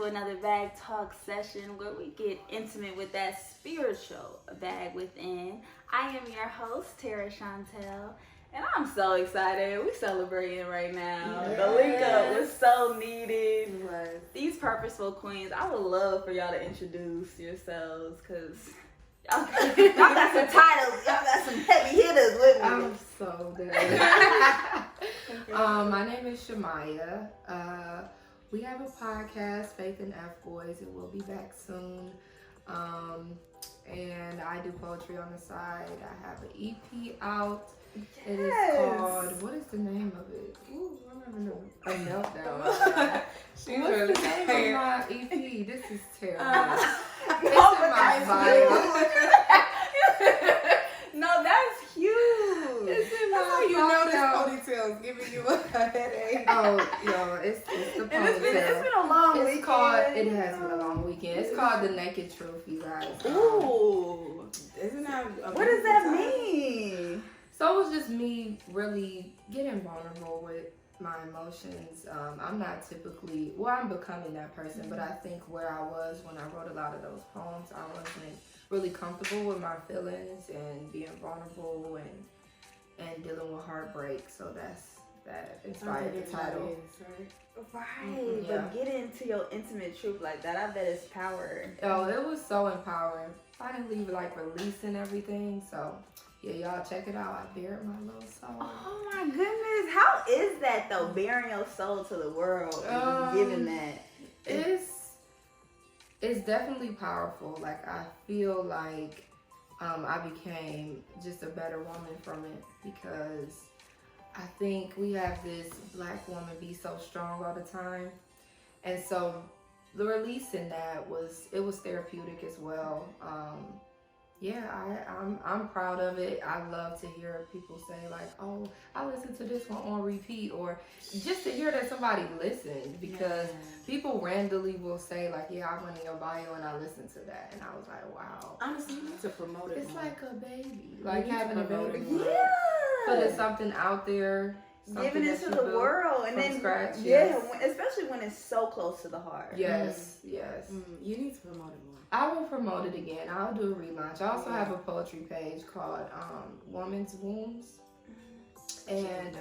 to another bag talk session where we get intimate with that spiritual bag within. I am your host, Chantelle, and I'm so excited. We're celebrating right now. Yes. The link up was so needed. It was. These purposeful queens, I would love for y'all to introduce yourselves because y'all got some titles. Y'all got some heavy hitters with me. I'm so good. My name is Shamaya. We have a podcast, Faithnfboys. It will be back soon. And I do poetry on the side. I have an EP out. Yes. It is called, what is the name of it? Ooh, I don't even know. A Meltdown. What's the name of my EP? This is terrible. It's in my bio. No, that's huge. It's in That's my how you know this bio. ponytail's giving you a headache. Oh, yo, it's the And ponytail. it's been a long weekend. It's called, it has been a long weekend. It's called The Naked Truth, you guys. Ooh. Isn't that a What does that title? mean? So it was just me really getting vulnerable with my emotions. I'm not typically, well, I'm becoming that person, but I think where I was when I wrote a lot of those poems, I wasn't really comfortable with my feelings and being vulnerable and dealing with heartbreak. So that inspired the title. Right, Yeah. but getting into your intimate truth like that, I bet it's power. Oh, it was so empowering. Finally, like releasing everything. So yeah, y'all check it out. I bared my little soul. Oh my goodness, how is that though? Bearing your soul to the world and giving that. It's definitely powerful. Like I feel like I became just a better woman from it because I think we have this black woman be so strong all the time, and so the releasing that was therapeutic as well. I'm proud of it. I love to hear people say like, "Oh, I listened to this one on repeat," or just to hear that somebody listened because people randomly will say like, "Yeah, I went in your bio and I listened to that," and I was like, "Wow." Honestly, you need to promote it. It's more. like a baby, like You need to having a promote baby. it more. Yeah. Putting something out there, Giving it that to you the built world and from then scratch. yeah, especially when it's so close to the heart. Yes. You need to promote it more. I will promote it again. I'll do a relaunch. I also have a poetry page called Woman's Wombs. And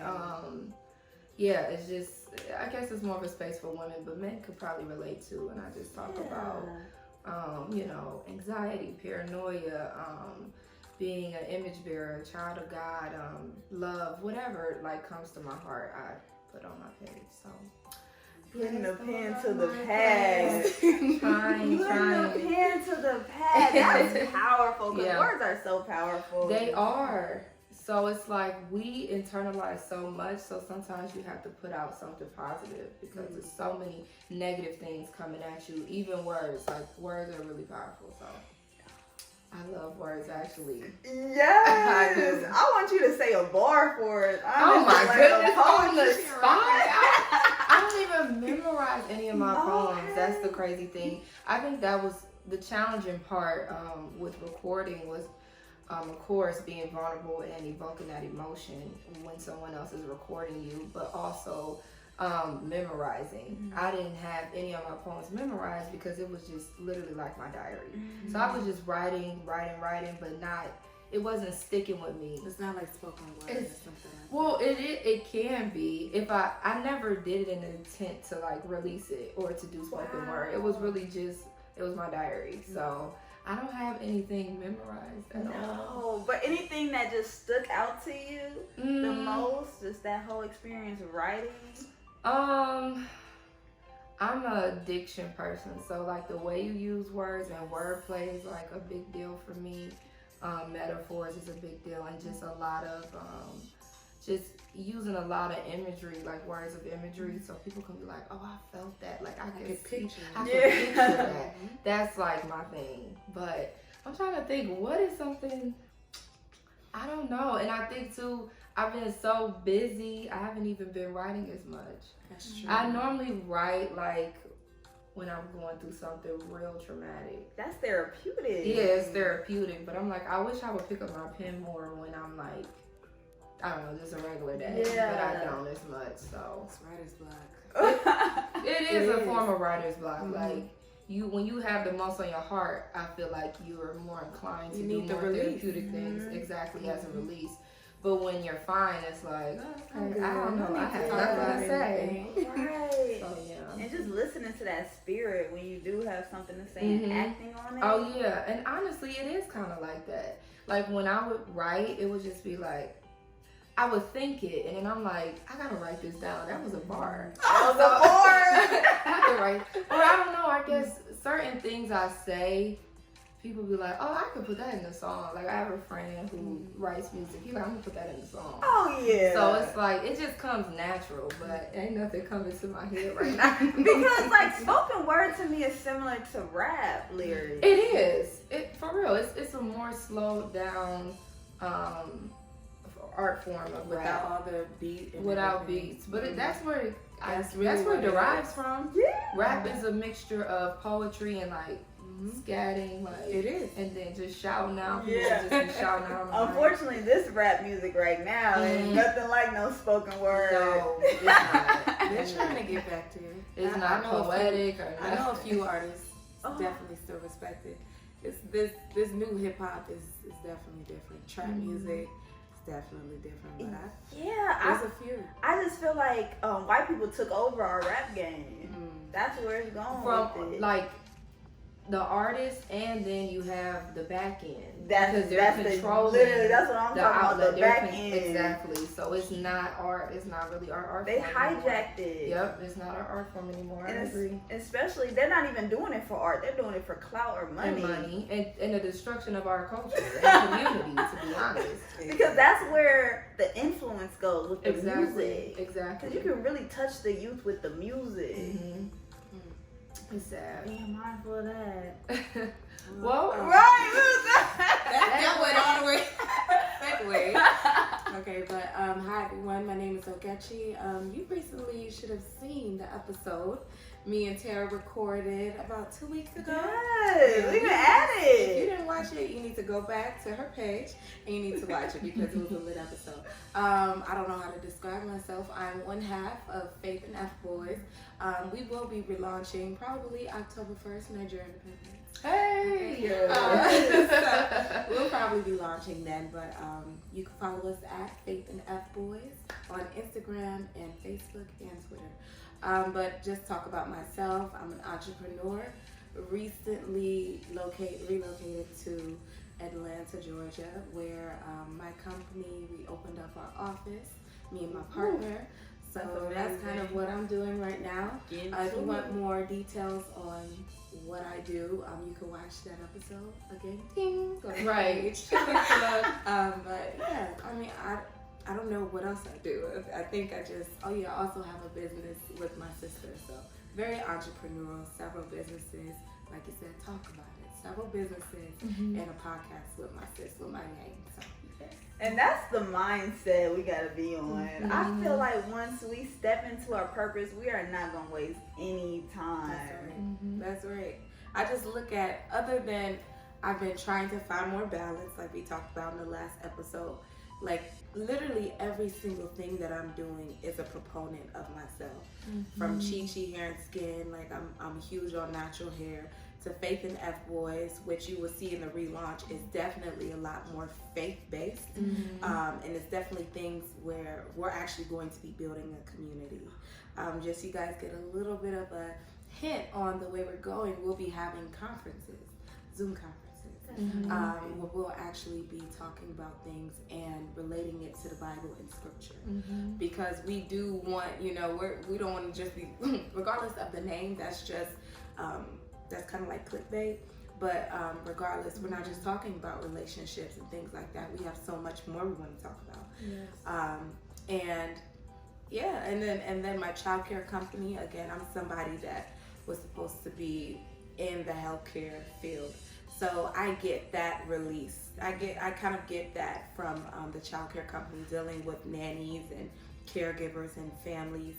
it's just, I guess it's more of a space for women, but men could probably relate to. And I just talk about, anxiety, paranoia, being an image bearer, a child of God, love, whatever like comes to my heart, I put on my page. So. Putting the pen to the pad. Trying. Putting the pen to the pad. That's powerful because words are so powerful. They are. So it's like we internalize so much. So sometimes you have to put out something positive because there's so many negative things coming at you. Even words. Like words are really powerful. So I love words actually. Yes. I want you to say a bar for it. Oh my goodness. On the poetry. spot. I don't even memorize any of my poems. That's the crazy thing. I think that was the challenging part with recording was, of course, being vulnerable and evoking that emotion when someone else is recording you, but also memorizing. Mm-hmm. I didn't have any of my poems memorized because it was just literally like my diary. Mm-hmm. So I was just writing, but it wasn't sticking with me. It's not like spoken word or something like Well, it can be. If I never did it in an intent to like release it or to do spoken word. It was really just, it was my diary. So I don't have anything memorized at all. No, but anything that just stuck out to you the most, just that whole experience writing? I'm a diction person. So like the way you use words and wordplay is like a big deal for me. Metaphors is a big deal, and just a lot of just using a lot of imagery, like words of imagery, so people can be like, "Oh, I felt that." Like I could picture that. That's like my thing. But I'm trying to think, what is something I don't know. And I think too, I've been so busy, I haven't even been writing as much. That's true. I normally write like when I'm going through something real traumatic. That's therapeutic. Yeah, it's therapeutic, but I'm like, I wish I would pick up my pen more when I'm like I don't know, just a regular day. Yeah. But I don't as much, so. It's writer's block. It is a form of writer's block. Mhm. Like, when you have the most on your heart, I feel like you are more inclined to You do need the more release. therapeutic things exactly as a release. But when you're fine, it's like, oh, okay, I don't know, I have nothing to say. Right. So, yeah. And just listening to that spirit when you do have something to say and acting on it. Oh, yeah. And honestly, it is kind of like that. Like, when I would write, it would just be like, I would think it, and then I'm like, I gotta write this down. That was a bar. That was a bar. I could write, or I don't know. I guess certain things I say, people be like, oh, I could put that in the song. Like, I have a friend who writes music. He's like, I'm gonna put that in the song. Oh yeah. So it's like it just comes natural, but ain't nothing coming to my head right now. Because like spoken word to me is similar to rap lyrics. It is. It for real. It's a more slowed down art form of Without rap. all the beat. And Without everything. beats, but that's where That's that's really where what it it derives is. from. Yeah. Rap is a mixture of poetry and like scatting, like It is. and then just shouting out. Yeah. People just be shouting out. on the mic. Unfortunately, this rap music right now is nothing like no spoken word. No, it's not. They're trying to get back to it. It's I not know poetic or I know a nothing. few artists Oh. definitely still respect it. It's this new hip hop is definitely different. Trap music is definitely different. But Yeah, there's a few. I just feel like white people took over our rap game. That's where it's going From with it. like the artist, and then you have the back end. That's because they're literally controlling that's what I'm the talking outlet. about. The They're back end. Exactly. So it's not art. It's not really our art. They form anymore. hijacked it. Yep, it's not our art form anymore. I And agree. especially, they're not even doing it for art. They're doing it for clout or money. And money and the destruction of our culture and community. To be honest, Because that's where the influence goes with the exactly, music. exactly. Because you can really touch the youth with the music. It's sad. Be mindful of that. Well, That went all the way back way. Okay, but hi everyone. My name is Okachi. You recently should have seen the episode me and Tara recorded about 2 weeks ago. Yes, we've been at If you it. didn't watch it, you need to go back to her page and you need to watch it because it was a lit episode. I don't know how to describe myself. I'm one half of Faithnfboys. We will be relaunching probably October 1st, Nigeria Independence. hey. So we'll probably be launching then, but you can follow us at Faithnfboys on Instagram and Facebook and Twitter. But just talk about myself. I'm an entrepreneur. Recently relocated to Atlanta, Georgia, where my company, we opened up our office, me and my partner. So that's kind of what I'm doing right now. If you want more details on what I do, you can watch that episode again. Ding, go to the Right. page. But yeah, I mean, I don't know what else I do. I think I also have a business with my sister. So very entrepreneurial, several businesses. Like you said, talk about it. Several businesses and a podcast with my sis, with my name. So yeah. And that's the mindset we gotta be on. I feel like once we step into our purpose, we are not gonna waste any time. That's right. I just look at, other than I've been trying to find more balance, like we talked about in the last episode. Like literally every single thing that I'm doing is a proponent of myself. From Chi Hair and Skin, like I'm huge on natural hair, to Faithnfboys, which you will see in the relaunch, is definitely a lot more faith-based. And it's definitely things where we're actually going to be building a community. Just so you guys get a little bit of a hint on the way we're going, we'll be having conferences, Zoom conferences. Where we'll actually be talking about things and relating it to the Bible and Scripture, because we do want, we don't want to just be, regardless of the name, that's just that's kind of like clickbait. But regardless, we're not just talking about relationships and things like that. We have so much more we want to talk about. And then my childcare company. Again, I'm somebody that was supposed to be in the healthcare field. So I get that release. I kind of get that from the childcare company, dealing with nannies and caregivers and families.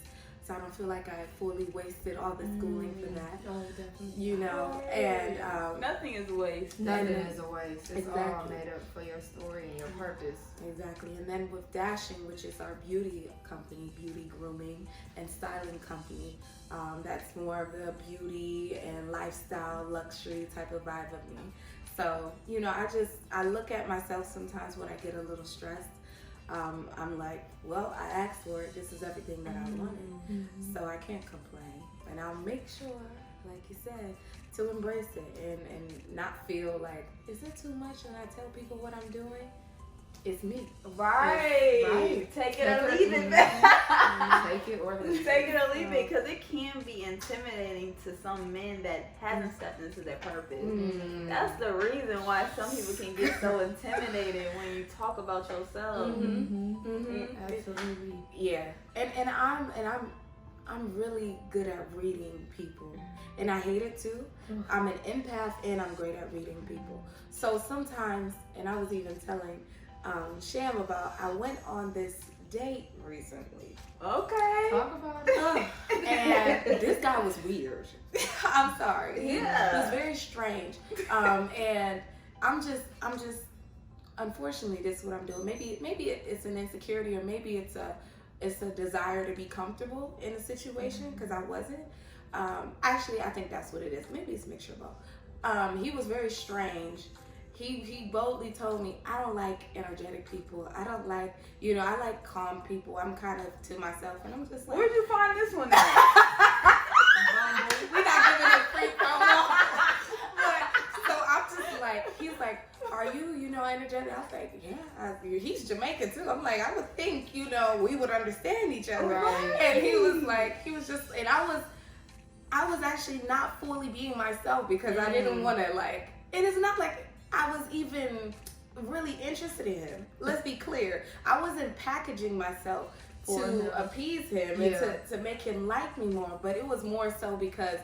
so I don't feel like I fully wasted all the schooling for that. Oh, definitely. You know, and nothing is waste. Nothing is a waste. It's all Exactly. made up for your story and your purpose. Exactly. And then with Dashing, which is our beauty company, beauty grooming and styling company, that's more of the beauty and lifestyle luxury type of vibe of me. So, you know, I look at myself sometimes when I get a little stressed. I'm like, well, I asked for it. This is everything that I wanted. So I can't complain. And I'll make sure, like you said, to embrace it and not feel like, is it too much when I tell people what I'm doing? It's me. Right. Take it or leave it. Take it or leave it. Take it or leave it, because it can be intimidating to some men that hasn't stepped into their purpose. That's the reason why some people can get so intimidated when you talk about yourself. Absolutely. Yeah. And I'm really good at reading people. And I hate it too. I'm an empath and I'm great at reading people. So sometimes, and I was even telling Sham about, I went on this date recently. Okay. Talk about it. And this guy was weird. I'm sorry. Yeah. He was very strange. And I'm just unfortunately, this is what I'm doing. Maybe it's an insecurity, or maybe it's a desire to be comfortable in a situation, because I wasn't. Actually, I think that's what it is. Maybe it's a mixture of both. He was very strange. He boldly told me, I don't like energetic people. I don't like, I like calm people. I'm kind of to myself. And I'm just like, Where'd you find this one at? We're not giving it free promo. So I'm just like, he's like, are you, energetic? I was like, yeah. He's Jamaican too. I'm like, I would think, we would understand each other. Right. And he was just, and I was actually not fully being myself, because I didn't want to it is not like I was even really interested in him. Let's be clear. I wasn't packaging myself to appease him and to make him like me more, but it was more so because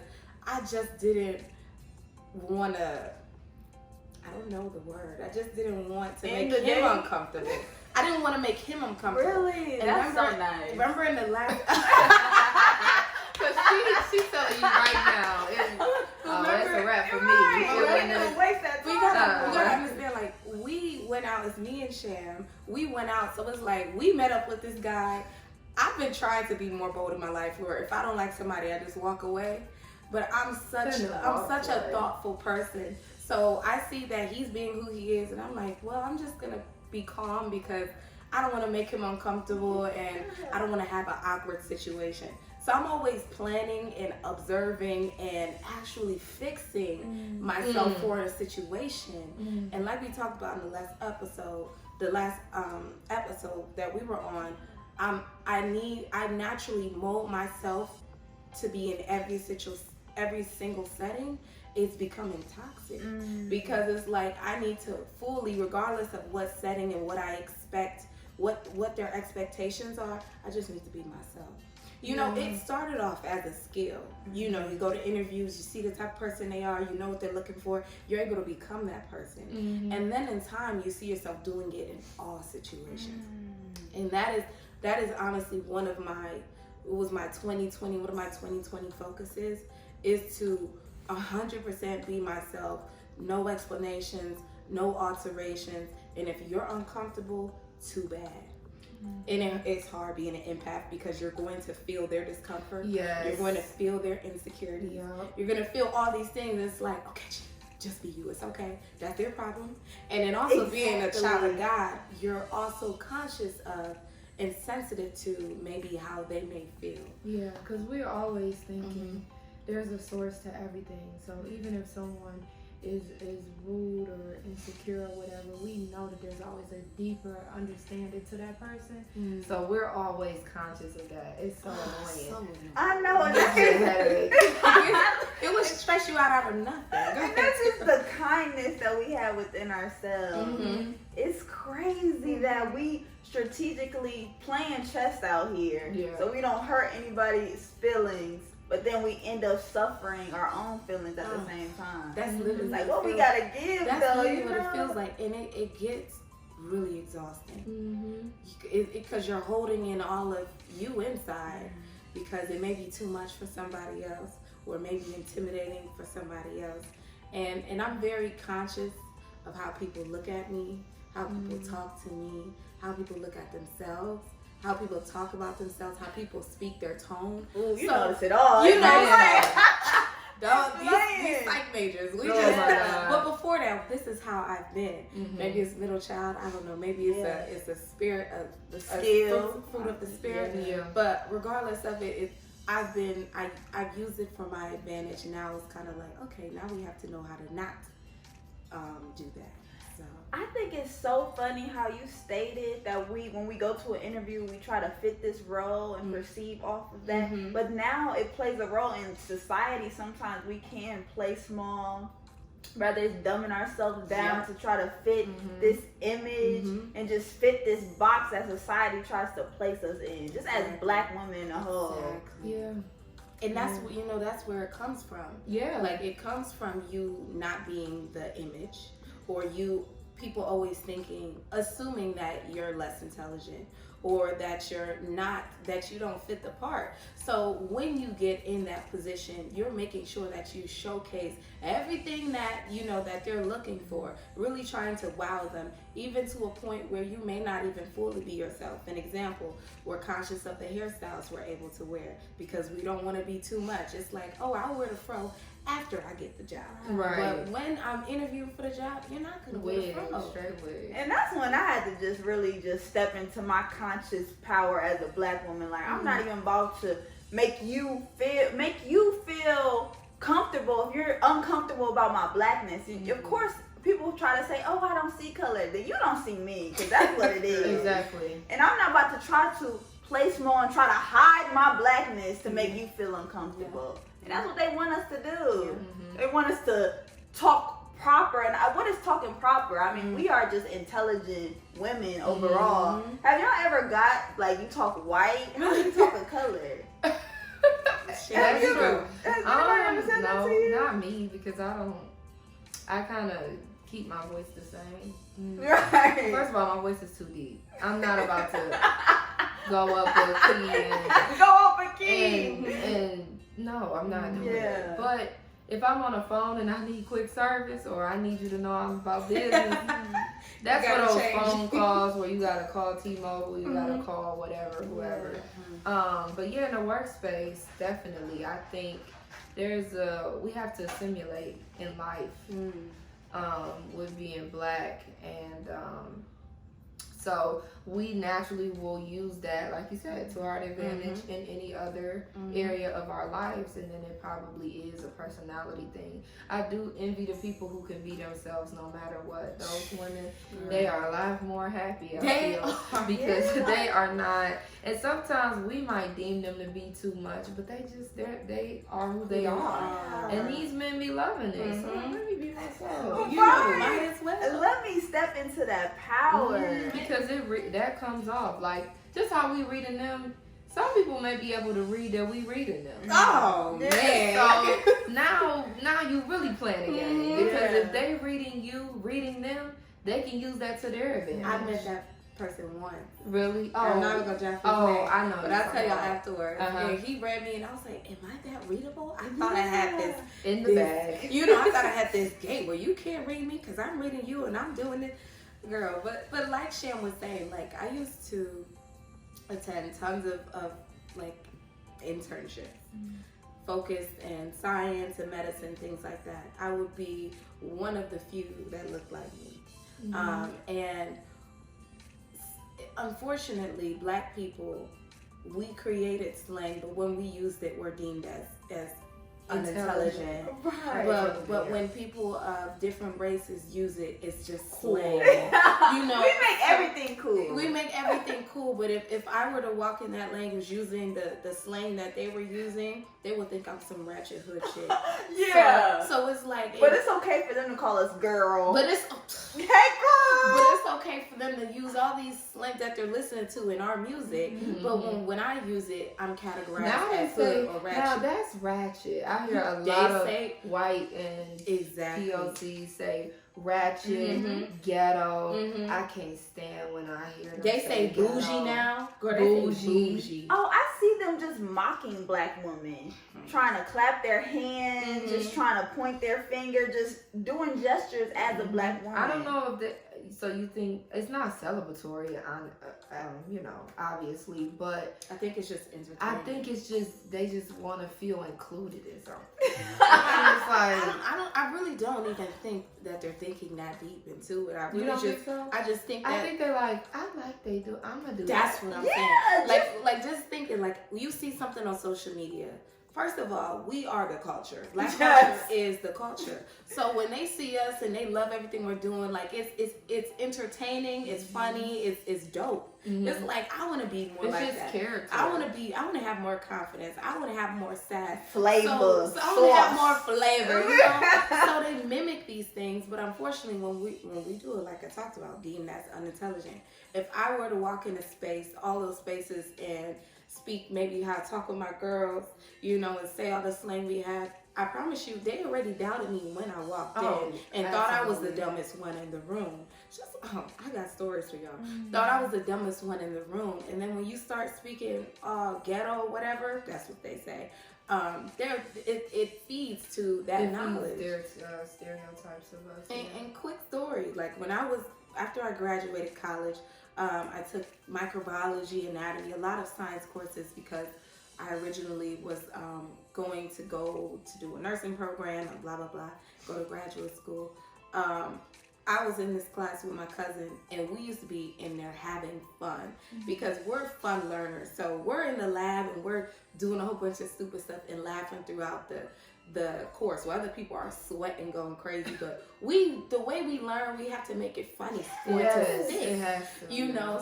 I just didn't want to, I don't know the word. I just didn't want to make him uncomfortable. I didn't want to make him uncomfortable. Really? That's so nice. Remember in the last... Because she's telling you right now, that's a wrap for me. We gotta understand, we went out, it's me and Sham. We went out, so it's we met up with this guy. I've been trying to be more bold in my life, where if I don't like somebody, I just walk away. But I'm such a thoughtful person. So I see that he's being who he is, and I'm like, well, I'm just gonna be calm, because I don't want to make him uncomfortable, and I don't want to have an awkward situation. So I'm always planning and observing and actually fixing myself for a situation. And like we talked about in the last episode that we were on, I naturally mold myself to be in every single setting. It's becoming toxic, because it's I need to fully, regardless of what setting and what I expect, what their expectations are, I just need to be myself. It started off as a skill. You go to interviews, you see the type of person they are, you know what they're looking for, you're able to become that person. And then in time, you see yourself doing it in all situations. And that is honestly one of my 2020 focuses, is to 100% be myself, no explanations, no alterations. And if you're uncomfortable, too bad. And it's hard being an empath, because you're going to feel their discomfort. Yes. You're going to feel their insecurities. Yep. You're going to feel all these things. It's okay, just be you. It's okay. That's their problem. And then also being a child of God, you're also conscious of and sensitive to maybe how they may feel. Yeah, because we're always thinking there's a source to everything. So even if someone is rude or insecure or whatever, we know that there's always a deeper understanding to that person. So we're always conscious of that. It's so annoying. I know. It would stress you out of nothing. And that's just the kindness that we have within ourselves. It's crazy that we strategically playing chess out here, so we don't hurt anybody's feelings, but then we end up suffering our own feelings at the same time. That's literally what we gotta give. That's though, literally what it feels like, and it gets really exhausting because you're holding in all of you inside. because it may be too much for somebody else, or maybe intimidating for somebody else. And I'm very conscious of how people look at me, how people talk to me, how people look at themselves, how people talk about themselves, how people speak their tone. Ooh, you notice it all. You know, like, these psych majors. We Oh just, my God. but before that, this is how I've been. Mhm. Maybe it's middle child. I don't know. Maybe it's a spirit of the skill, fruit of the spirit. Yeah. But regardless of it, I've used it for my advantage, and now it's kind of like, okay, now we have to know how to not do that. So I think it's so funny how you stated that when we go to an interview, we try to fit this role and perceive off of that. Mhm. But now it plays a role in society. Sometimes we can play small, rather it's dumbing ourselves down to try to fit this image and just fit this box that society tries to place us in, just as Black women in a whole. Exactly. Yeah. And that's that's where it comes from. Yeah. Like it comes from you not being the image, or people always assuming that you're less intelligent, or that you don't fit the part. So when you get in that position, you're making sure that you showcase everything that that they're looking for, really trying to wow them, even to a point where you may not even fully be yourself. An example, we're conscious of the hairstyles we're able to wear because we don't want to be too much. It's like, oh, I'll wear the fro after I get the job. Right. But when I'm interviewing for the job, you're not going to wear the fro. Straight wig. And that's when I had to just really just step into my conscious power as a Black woman. Like, I'm not even about to make you feel comfortable if you're uncomfortable about my Blackness. Of course, people try to say, oh, I don't see color. Then you don't see me, because that's what it is. Exactly. And I'm not about to try to play small and try to hide my Blackness to make you feel uncomfortable. And that's what they want us to do. They want us to talk proper. And what is talking proper? I mean, we are just intelligent women overall. Have y'all ever got, like, you talk white? How do you talk a color? That's true. Has anybody ever said that to you? Not me, because I kind of keep my voice the same. Right. First of all, my voice is too deep. I'm not about to go up a key and Go up a key. and no, I'm not doing Yeah. that. But if I'm on a phone and I need quick service, or I need you to know I'm about business, that's for those phone calls where you gotta call T-Mobile, you gotta call whatever, whoever. But yeah, in the workspace, definitely, I think we have to simulate in life with being Black, and so we naturally will use that, like you said, to our advantage in any other area of our lives, and then it probably is a personality thing. I do envy the people who can be themselves no matter what. Those women, they are a lot more happy, I feel, because they are not. And sometimes we might deem them to be too much, but they are who they are. And these men be loving it. So let me be myself. Might as well. Let me step into that power. Because that comes off. Like, just how we reading them, some people may be able to read that we reading them. Oh, man. So now you really playing a game. Because if they reading them, they can use that to their advantage. I met that person once. Really? I'm not gonna drop his Oh, name, I know. but I'll tell y'all afterwards. Uh-huh. And he read me, and I was like, "Am I that readable? I thought I had this in the bag. I thought I had this gate where you can't read me because I'm reading you and I'm doing it, girl." But like Shan was saying, like I used to attend tons of like internships, focused in science and medicine, things like that. I would be one of the few that looked like me, and unfortunately, Black people, we created slang, but when we used it, we're deemed as unintelligent. Right. But when people of different races use it, it's just Cool. slang. We make everything cool. We make everything cool, but if I were to walk in that language using the slang that they were using, they would think I'm some ratchet hood shit. Yeah. So it's like, But it's okay for them to call us girl. but it's hey girl. But it's okay for them to use all these slang that they're listening to in our music. But when I use it, I'm categorized Now they as say, hood or ratchet. now that's ratchet. I hear a They lot of say- white and Exactly. POC say ratchet, ghetto. I can't stand when I hear them They say bougie ghetto. now. Girl, they say Bougie. bougie. Oh, I see them just mocking black women, trying to clap their hands, just trying to point their finger, just doing gestures as a black woman. I don't know if that. So you think it's not celebratory, you know, obviously, but I think it's just entertaining. I think it's just they just want to feel included in something. It's like I really don't even think that they're thinking that deep into it. I really you don't just, think so? I just think that. I think they're like, I like they do. I'm gonna do. That's that. what I'm saying. Like just thinking, like you see something on social media. First of all, we are the culture. Black culture is the culture. So when they see us and they love everything we're doing, like it's entertaining, it's funny, it's dope. It's like I want to be more it's like just that. Character. I want to have more confidence. I want to have more sass, flavor. So I want to have more flavor. You know? So they mimic these things, but unfortunately, when we do it, like I talked about, deemed as unintelligent. If I were to walk in a space, all those spaces, and speak maybe how I talk with my girls, you know, and say all the slang we have, I promise you, they already doubted me when I walked in and thought I was the dumbest one in the room. I got stories for y'all. Thought I was the dumbest one in the room. And then when you start speaking ghetto, whatever, that's what they say. It feeds to that knowledge. Stereotypes of us. And quick story, like after I graduated college, I took microbiology, anatomy, a lot of science courses because I originally was going to go to do a nursing program and blah, blah, blah, go to graduate school. I was in this class with my cousin, and we used to be in there having fun because we're fun learners. So we're in the lab and we're doing a whole bunch of stupid stuff and laughing throughout the course. Well, other people are sweating, going crazy, but the way we learn, we have to make it funny for it to stick. You know,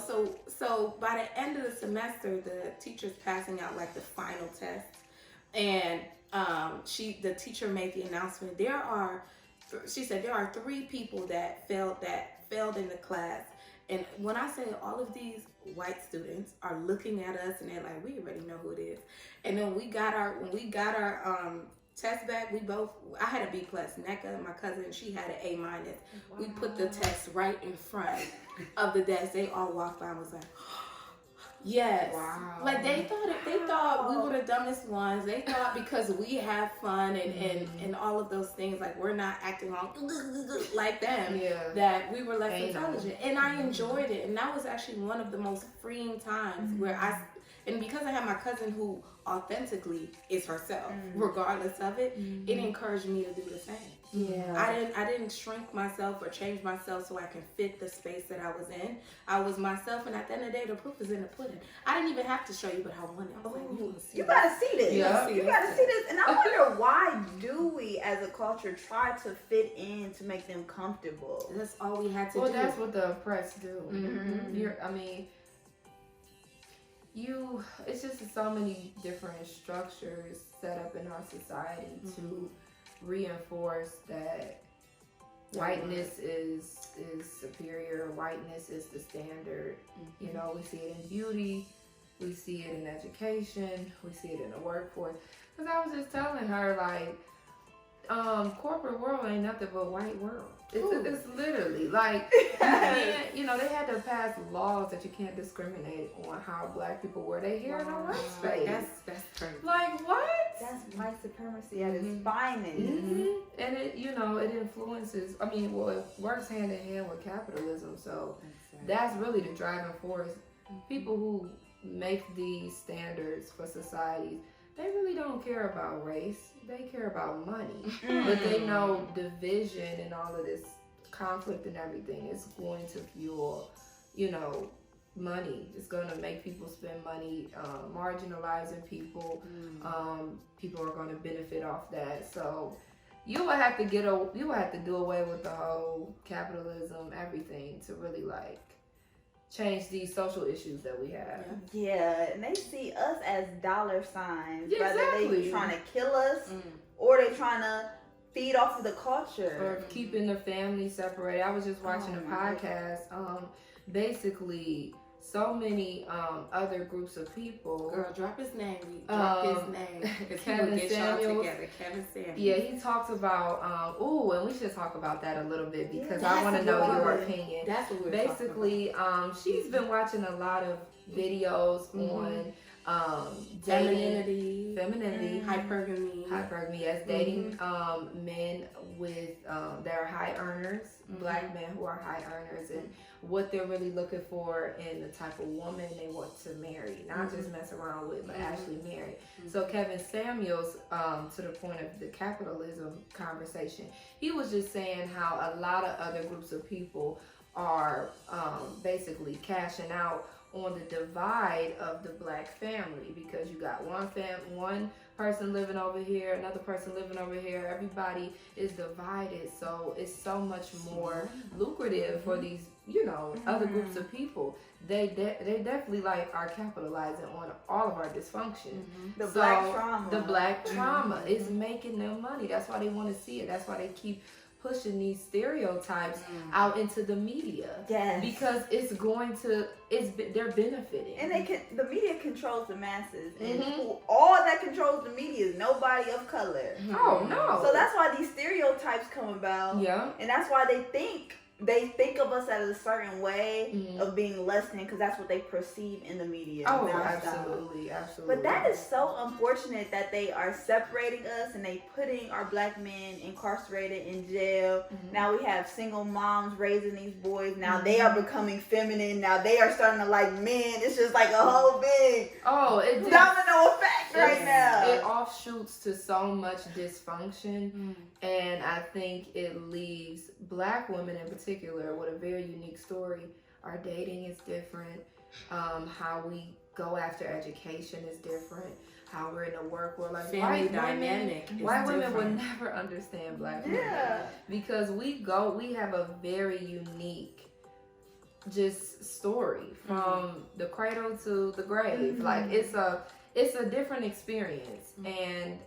so by the end of the semester, the teacher's passing out like the final test, and the teacher made the announcement. She said there are 3 people that failed in the class, and when I say all of these white students are looking at us and they're like, we already know who it is. And then when we got our test back, I had a B+. Neka, my cousin, she had an A-. Wow. We put the test right in front of the desk. They all walked by and was like, yes. Wow. Like they thought we were the dumbest ones. They thought because we have fun and all of those things, like we're not acting all like them, that we were less intelligent. And I enjoyed it. And that was actually one of the most freeing times where and because I had my cousin who authentically is herself, regardless of it, it encouraged me to do the same. Yeah. I didn't shrink myself or change myself so I can fit the space that I was in. I was myself, and at the end of the day, the proof is in the pudding. I didn't even have to show you, but I wanted. I was like, you gotta see this. Yeah. You gotta see this. And I wonder, why do we as a culture try to fit in to make them comfortable? That's all we had to do. Well, that's what the oppressed do. It's just so many different structures set up in our society to reinforce that whiteness is superior, whiteness is the standard. You know, we see it in beauty, we see it in education, we see it in the workforce. Because I was just telling her, like, corporate world ain't nothing but white world. It's literally like, you know, they had to pass laws that you can't discriminate on how black people wear their hair in a workspace. That's crazy. Like, what? That's white supremacy at its finest. And it, you know, it influences, it works hand in hand with capitalism. So that's really the driving force. People who make these standards for societies, they really don't care about race. They care about money. But they know division and all of this conflict and everything is going to fuel, you know, money. It's going to make people spend money, marginalizing people. People are going to benefit off that. So you would have to do away with the whole capitalism, everything, to really like change these social issues that we have. Yeah, and they see us as dollar signs. Yeah, whether they trying to kill us or they trying to feed off of the culture. Or keeping the family separated. I was just watching a podcast. Basically, so many other groups of people. Girl, drop his name. Drop his name. Kevin Samuels. Kevin Samuels. Yeah, he talks about, and we should talk about that a little bit because I want to know your opinion. That's what we're basically, she's been watching a lot of videos on femininity, hypergamy as dating men with that are high earners, black men who are high earners, and what they're really looking for in the type of woman they want to marry, not just mess around with, but actually marry. So Kevin Samuels, to the point of the capitalism conversation, he was just saying how a lot of other groups of people are basically cashing out on the divide of the black family, because you got one person living over here, another person living over here. Everybody is divided, so it's so much more lucrative for these, other groups of people. They definitely are capitalizing on all of our dysfunction. The black trauma is making them money. That's why they want to see it. That's why they keep pushing these stereotypes out into the media. Yes. Because they're benefiting. And the media controls the masses. And all that controls the media is nobody of color. Oh, no. So that's why these stereotypes come about. Yeah. And that's why they think of us as a certain way of being less than, because that's what they perceive in the media. Oh, absolutely. But that is so unfortunate that they are separating us and they putting our black men incarcerated in jail. Now we have single moms raising these boys. Now they are becoming feminine. Now they are starting to like men. It's just like a whole big domino effect right now. It offshoots to so much dysfunction, and I think it leaves black women in particular with a very unique story. Our dating is different. How we go after education is different. How we're in the work world, like family dynamic. White women would never understand black women because we have a very unique just story from the cradle to the grave. Like it's a different experience, and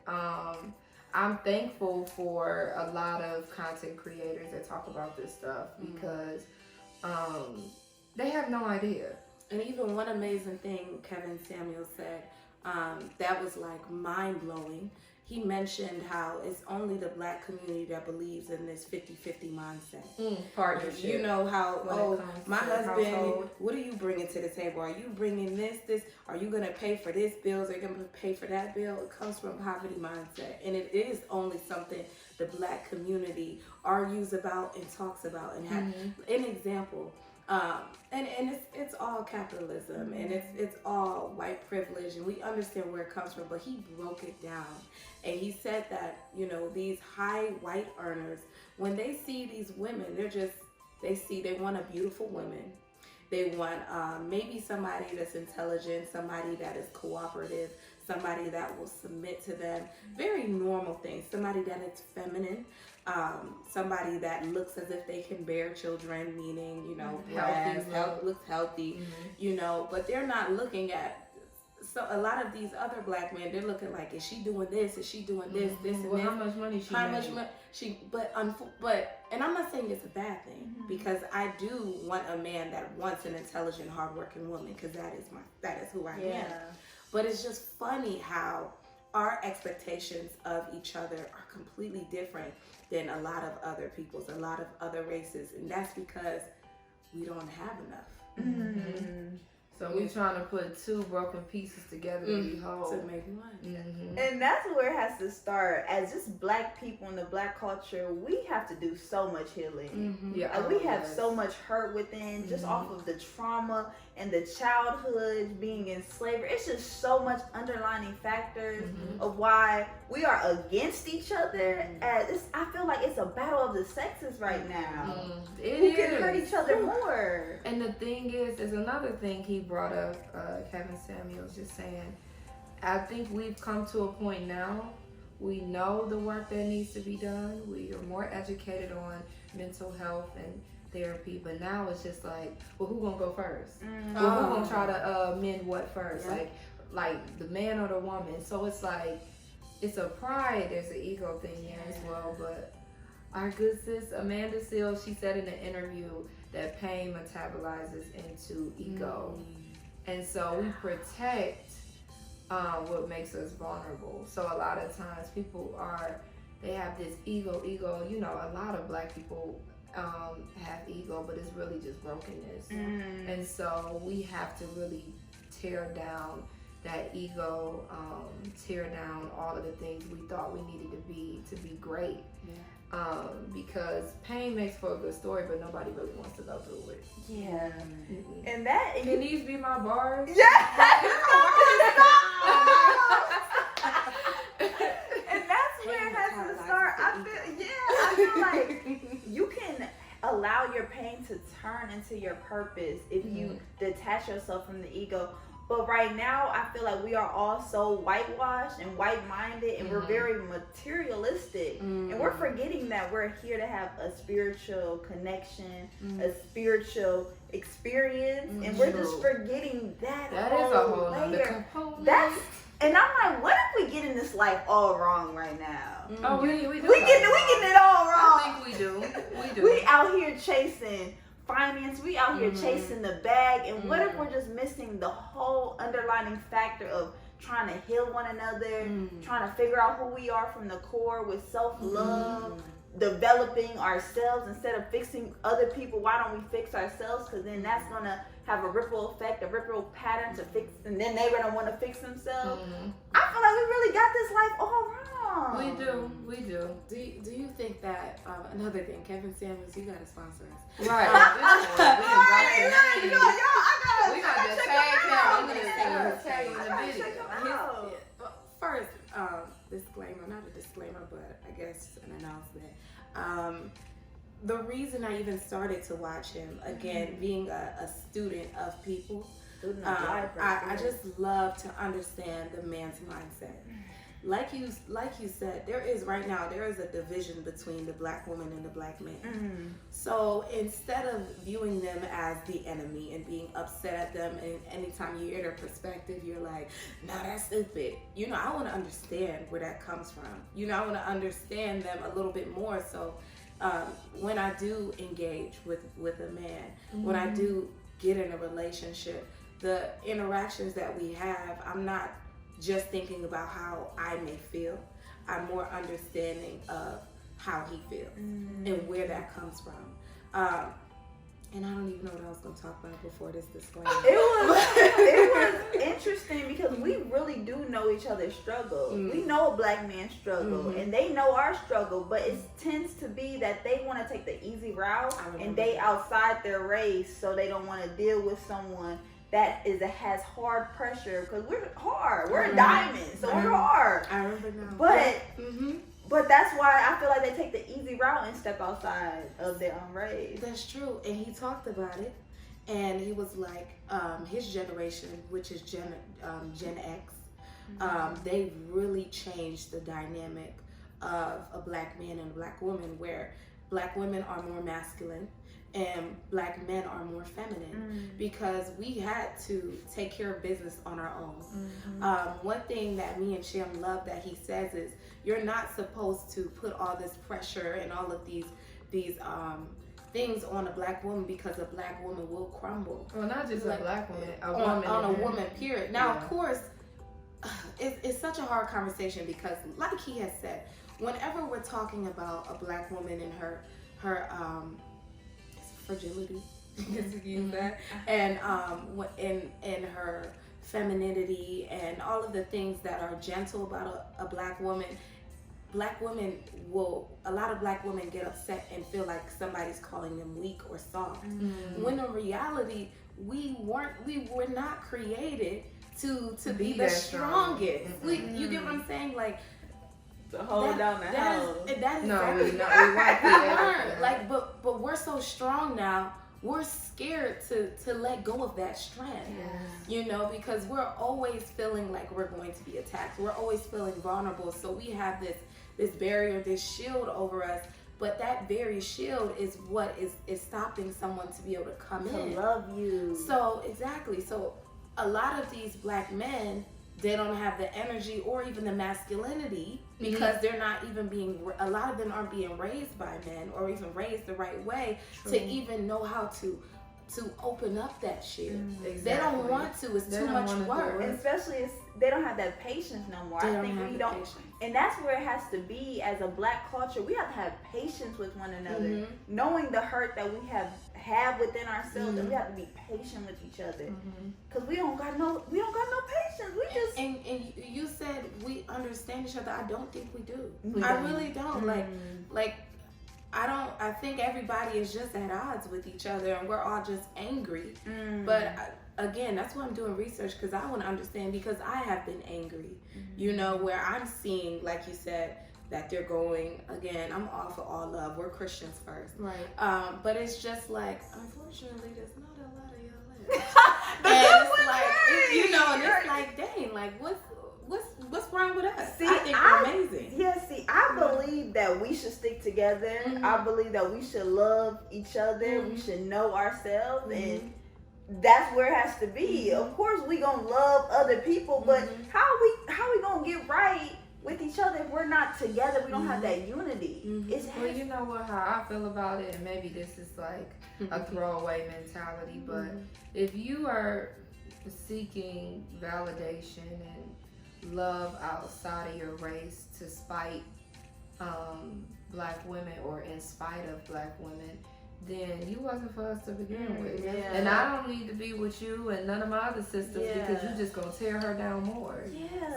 I'm thankful for a lot of content creators that talk about this stuff because they have no idea. And even one amazing thing Kevin Samuels said that was like mind-blowing. He mentioned how it's only the black community that believes in this 50-50 mindset. Partnership. You know how, my husband, what are you bringing to the table? Are you bringing this? Are you going to pay for this bill? Are you going to pay for that bill? It comes from poverty mindset. And it is only something the black community argues about and talks about. And have an example. And it's all capitalism and it's all white privilege, and we understand where it comes from, but he broke it down and he said that, these high white earners, when they see these women, they want a beautiful woman. They want maybe somebody that's intelligent, somebody that is cooperative, somebody that will submit to them. Very normal things. Somebody that is feminine. Somebody that looks as if they can bear children, meaning, looks healthy, but they're not looking at, so a lot of these other black men, they're looking like, is she doing this? Is she doing this, this, and this? How much money but and I'm not saying it's a bad thing, because I do want a man that wants an intelligent, hardworking woman, because that is who I am. But it's just funny how our expectations of each other are completely different than a lot of other people's, a lot of other races, and that's because we don't have enough. So we're trying to put two broken pieces together to be whole. To make one. And that's where it has to start. As just black people in the black culture, we have to do so much healing. We have so much hurt within, just off of the trauma and the childhood, being in slavery. It's just so much underlining factors of why we are against each other. I feel like it's a battle of the sexes right now. Who can hurt each other more? And the thing is another thing he brought up, Kevin Samuels, just saying, I think we've come to a point now, we know the work that needs to be done. We are more educated on mental health and therapy, but now it's just like, well, who gonna go first? Well, who gonna try to mend what first? Like the man or the woman? So it's like, it's a pride, there's an ego thing there as well. But our good sis Amanda Seals, she said in an interview that pain metabolizes into ego, and so we protect what makes us vulnerable. So a lot of times people they have this ego. A lot of black people have ego, but it's really just brokenness. And so we have to really tear down that ego, tear down all of the things we thought we needed to be great. Yeah. Because pain makes for a good story, but nobody really wants to go through it. Yeah. Mm-hmm. And that Can these be my bars? And that's where it has to start. I feel like you can allow your pain to turn into your purpose if you detach yourself from the ego. But right now, I feel like we are all so whitewashed and white-minded, and we're very materialistic. And we're forgetting that we're here to have a spiritual connection, a spiritual experience, and we're just forgetting that is a whole layer. component. And I'm like, what if we get in this life all wrong right now? Oh, we do. We getting it all wrong. I think we do. We out here chasing finance. We out here chasing the bag. And what if we're just missing the whole underlining factor of trying to heal one another, trying to figure out who we are from the core with self-love, developing ourselves instead of fixing other people? Why don't we fix ourselves? Because then that's going to have a ripple effect, a ripple pattern to fix, and then they're going to want to fix themselves. I feel like we really got this life all wrong. We do. Do you think that another thing, Kevin Samuels, you gotta sponsor us, right? We got to tag him. I'm gonna tag him in the video. First, disclaimer, not a disclaimer, but I guess an announcement. The reason I even started to watch him, again, being a student of people, I just love to understand the man's mindset. Like you said, there is a division between the black woman and the black man. So instead of viewing them as the enemy and being upset at them, and anytime you hear their perspective, you're like, no, that's stupid. I want to understand where that comes from. I want to understand them a little bit more. So when I do engage with a man, when I do get in a relationship, the interactions that we have, I'm not just thinking about how I may feel. I'm more understanding of how he feels and where that comes from. And I don't even know what I was going to talk about before this disclaimer. It was interesting because we really do know each other's struggle. We know a black man's struggle, and they know our struggle, but it tends to be that they want to take the easy route and they outside their race, so they don't want to deal with someone that has hard pressure, because we're hard. We're diamonds, so we're hard. I remember now. But that's why I feel like they take the easy route and step outside of their own race. That's true. And he talked about it, and he was like, his generation, which is Gen X, they really changed the dynamic of a black man and a black woman, where black women are more masculine and black men are more feminine, because we had to take care of business on our own. One thing that me and Shem love that he says is, you're not supposed to put all this pressure and all of these things on a black woman, because a black woman will crumble. Well, not just a black woman, on a woman, period. Now, of course, it's such a hard conversation, because like he has said, whenever we're talking about a black woman and her fragility, and in her femininity and all of the things that are gentle about a black woman, a lot of black women get upset and feel like somebody's calling them weak or soft, when in reality we were not created to be the strongest. You get what I'm saying? Like, to hold down the house. That is we learned. Like, but we're so strong now. We're scared to let go of that strength. Because we're always feeling like we're going to be attacked. We're always feeling vulnerable. So we have this barrier, this shield over us. But that very shield is what is stopping someone to be able to come in. To love you. So exactly. So a lot of these black men, they don't have the energy or even the masculinity, because they're not even a lot of them aren't being raised by men or even raised the right way to even know how to open up that shield. They don't want to. It's too much work. And especially they don't have that patience no more. I think we don't. And that's where it has to be as a black culture. We have to have patience with one another, knowing the hurt that we have have within ourselves, and we have to be patient with each other, because we don't got no patience. We just and you said we understand each other. I don't think we do. I really don't. Like I think everybody is just at odds with each other, and we're all just angry. But again, that's why I'm doing research, because I want to understand, because I have been angry. You know, where I'm seeing, like you said, that they're going, again, I'm all for all love. We're Christians first. Right. But it's just like, unfortunately, there's not a lot of y'all left. And it's like, you know, and it's like, dang, like, what's wrong with us? See, I think we're amazing. Yeah, see, I believe that we should stick together. I believe that we should love each other. We should know ourselves, and that's where it has to be. Of course, we gonna love other people, but how we gonna get right with each other if we're not together? We don't have that unity. Well, you know what? How I feel about it, and maybe this is like a throwaway mentality, but if you are seeking validation and love outside of your race to spite black women, or in spite of black women, then you wasn't for us to begin with. And I don't need to be with you and none of my other sisters, because you just gonna tear her down more.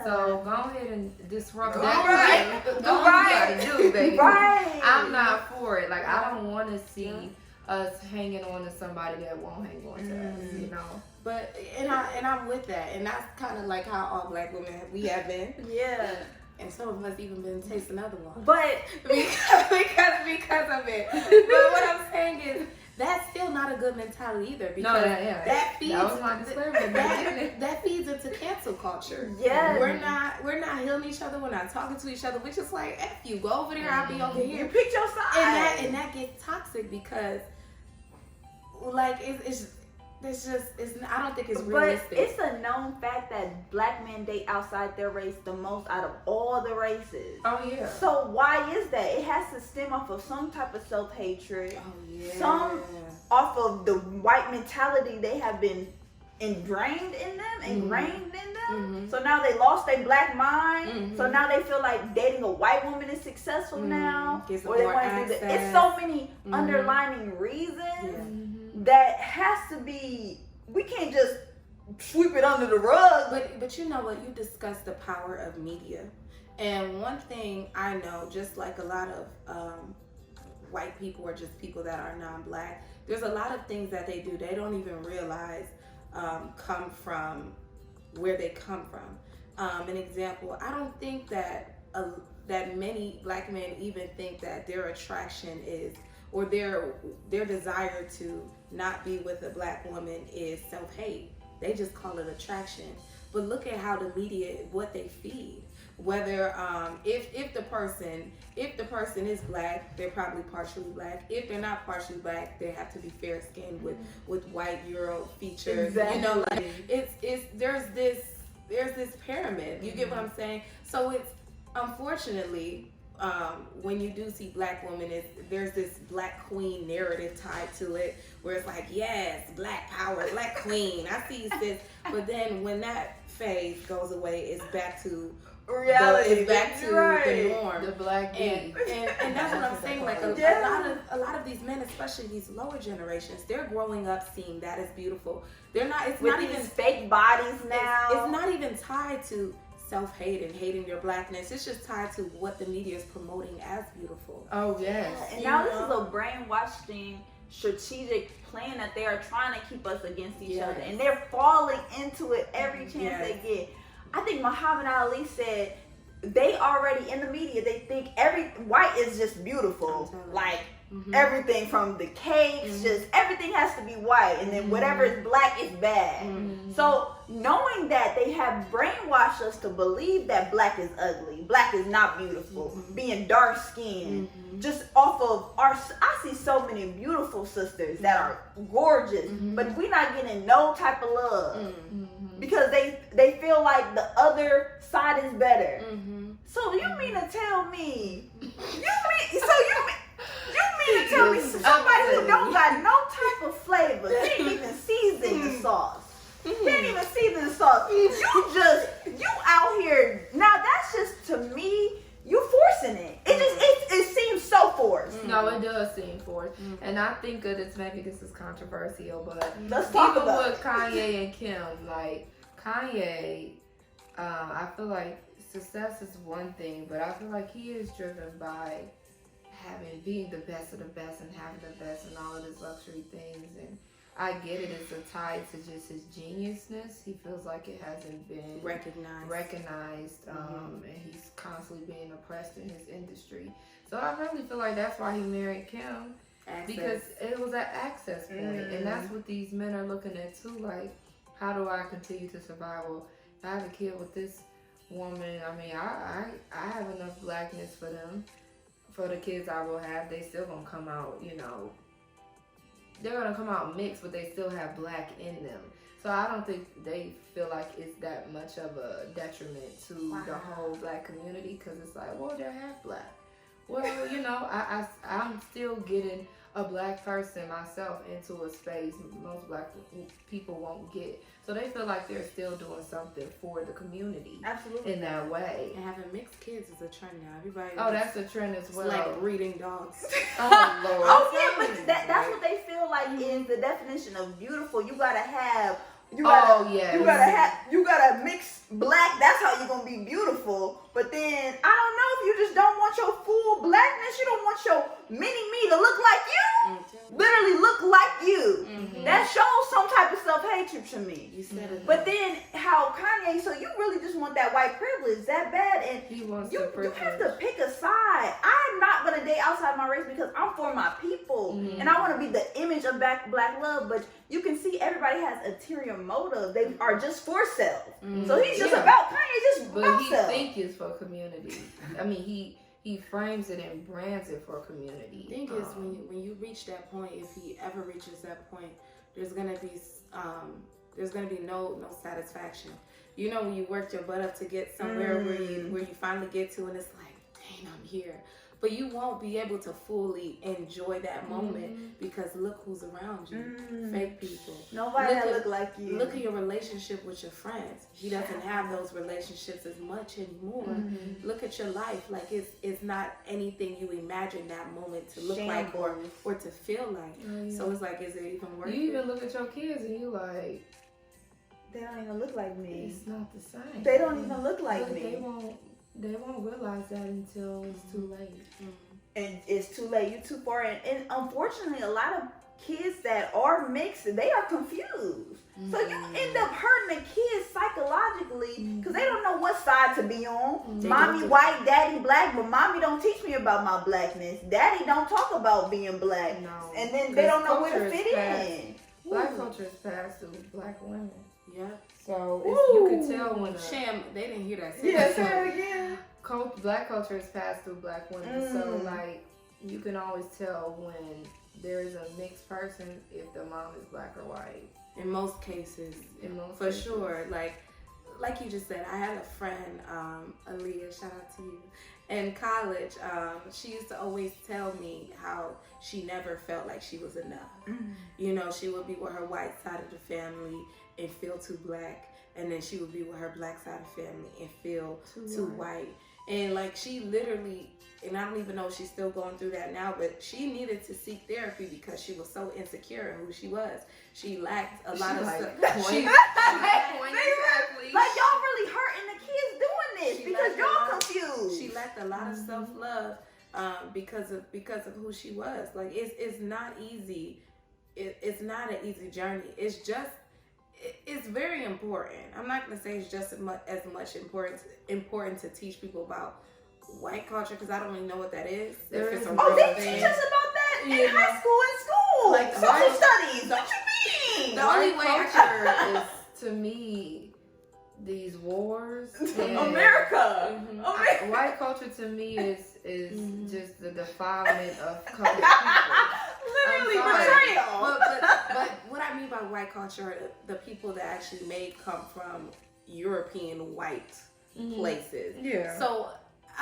So go ahead and disrupt that. Do what you gotta do, baby. I'm not for it. Like, I don't want to see us hanging on to somebody that won't hang on to us, you know. But and I'm with that, and that's kind of like how all black women we have been. And some of us even been tasting other ones. But because of it. But what I'm saying is, that's still not a good mentality either, because that feeds that feeds into cancel culture. We're not healing each other. We're not talking to each other. We're just like, F you, go over there, I'll be over here. You pick your side. And that gets toxic, because like I don't think it's realistic. But it's a known fact that black men date outside their race the most out of all the races. So why is that? It has to stem off of some type of self-hatred. Some off of the white mentality they have been ingrained in them. So now they lost their black mind. So now they feel like dating a white woman is successful now. Or they want to do that. It's so many underlining reasons that has to be. We can't just sweep it under the rug. But you know what? You discussed the power of media, and one thing I know, just like a lot of white people, or just people that are non-black, there's a lot of things that they do they don't even realize come from where they come from. An example, I don't think that many black men even think that their attraction is, or their desire to not be with a black woman is self-hate. They just call it attraction. But look at how the media, what they feed. Whether if the person is black, they're probably partially black. If they're not partially black, they have to be fair skinned with white Euro features. You know, like there's this pyramid. You get what I'm saying? So it's, unfortunately, when you do see black women, there's this black queen narrative tied to it, where it's like, yes, black power, black queen, I see you, sis. But then when that phase goes away, it's back to reality. It's back to the norm, the black and that's what I'm saying. Like a lot of these men, especially these lower generations, they're growing up seeing that as beautiful. They're not. It's with not these even fake bodies now. It's not even tied to self-hate and hating your blackness. It's just tied to what the media is promoting as beautiful. And now this is a brainwashing strategic plan that they are trying to keep us against each other, and they're falling into it every chance they get. I think Muhammad Ali said they already in the media, they think every white is just beautiful, like everything from the cakes, just everything has to be white, and then whatever is black is bad. So knowing that, they have brainwashed us to believe that black is ugly, black is not beautiful, being dark skinned, just off of I see so many beautiful sisters that are gorgeous, but we're not getting no type of love because they feel like the other side is better. So you mean to tell me you mean to tell me somebody who don't got no type of flavor, can't even season the sauce. Can't even season the sauce. You out here. Now that's just, to me, you forcing it. It seems so forced. No, it does seem forced. And I think that maybe this is controversial, but Let's talk even about with Kanye and Kim, like Kanye, I feel like success is one thing, but I feel like he is driven by being the best of the best and having the best and all of his luxury things. And I get it, it's a tie to just his geniusness. He feels like it hasn't been recognized, and he's constantly being oppressed in his industry. So I really feel like that's why he married Kim, because it was an access point. And that's what these men are looking at too, like, how do I continue to survive? Well, if I have a kid with this woman, I mean, I have enough blackness for them. For the kids I will have, they still gonna come out, you know, they're gonna come out mixed, but they still have black in them. So I don't think they feel like it's that much of a detriment to the whole black community, because it's like, well, they're half black. Well, you know, I'm still getting a black person myself into a space most black people won't get. So they feel like they're still doing something for the community. Absolutely. In that way. And having mixed kids is a trend now. Everybody. Oh, that's a trend as well. It's like breeding dogs. Oh, Lord. Oh, yeah, but that's what they feel like is the definition of beautiful. You gotta have. You gotta mix black. That's how you're gonna be beautiful. But then I don't know if you just don't want your full blackness. You don't want your mini me to look like you. Literally look like you. That shows some type of self-hatred to me. You said it. But then how Kanye? So you really just want that white privilege that bad, and he wants you privilege. have to pick a side. I'm not gonna date outside my race because I'm for my people, and I want to be the image of black love. But you can see everybody has ulterior motive. They are just for self. So he's just about Kanye, just about self. But he think it's for community. I mean, he frames it and brands it for community. The thing is, when you reach that point, if he ever reaches that point, there's gonna be no satisfaction. You know, when you worked your butt up to get somewhere where you finally get to, and it's like, dang, I'm here. But you won't be able to fully enjoy that moment because look who's around you. Fake people. Nobody that look like you. Look at your relationship with your friends. He doesn't have those relationships as much anymore. Look at your life. Like it's not anything you imagine that moment to look like or to feel like. So it's like, is it even worth it? You even look at your kids and you like, they don't even look like me. It's not the same. They don't even look like me. They won't realize that until it's too late. And it's too late. You're too far in. And unfortunately, a lot of kids that are mixed, they are confused. So you end up hurting the kids psychologically because they don't know what side to be on. Mommy white, daddy black, but mommy don't teach me about my blackness. Daddy don't talk about being black. No. And then they don't know where to fit in. Black culture is passed through black women. Yeah. So you can tell when Sham, they didn't hear that. Yeah, say it again. Black culture is passed through black women. So like you can always tell when there is a mixed person if the mom is black or white. In most cases, for sure. Like you just said, I had a friend, Aaliyah, shout out to you. In college, she used to always tell me how she never felt like she was enough. You know, she would be with her white side of the family and feel too black, and then she would be with her black side of the family and feel too white. And like she literally, and I don't even know if she's still going through that now, but she needed to seek therapy because she was so insecure in who she was. She lacked a lot of stuff. Like y'all really hurting the kids doing this because y'all confused. She lacked a lot of self-love because of who she was. Like it's not easy. It's not an easy journey. It's very important. I'm not gonna say it's just as much important to teach people about white culture because I don't really know what that is. They teach us about that in high school and school, like social studies. What you mean? The only way culture is to me these wars. America. White culture to me is just the defilement of colored people. Literally betrayal. But what I mean by white culture, the people that actually may come from European white places. Yeah. So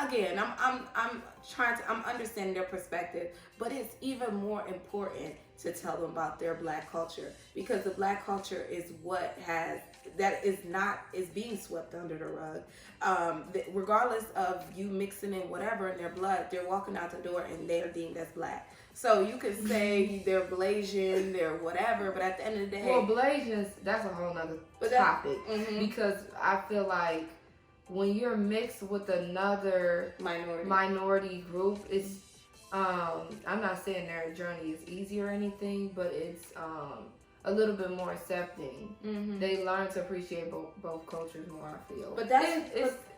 again, I'm understanding their perspective, but it's even more important to tell them about their black culture, because the black culture is what is being swept under the rug. Regardless of you mixing in whatever in their blood, they're walking out the door and they are deemed as black. So you could say they're Blasian, they're whatever, but at the end of the day, well, Blasians, that's a whole nother topic, because I feel like when you're mixed with another minority group, it's I'm not saying their journey is easy or anything, but it's a little bit more accepting. They learn to appreciate both cultures more, I feel. But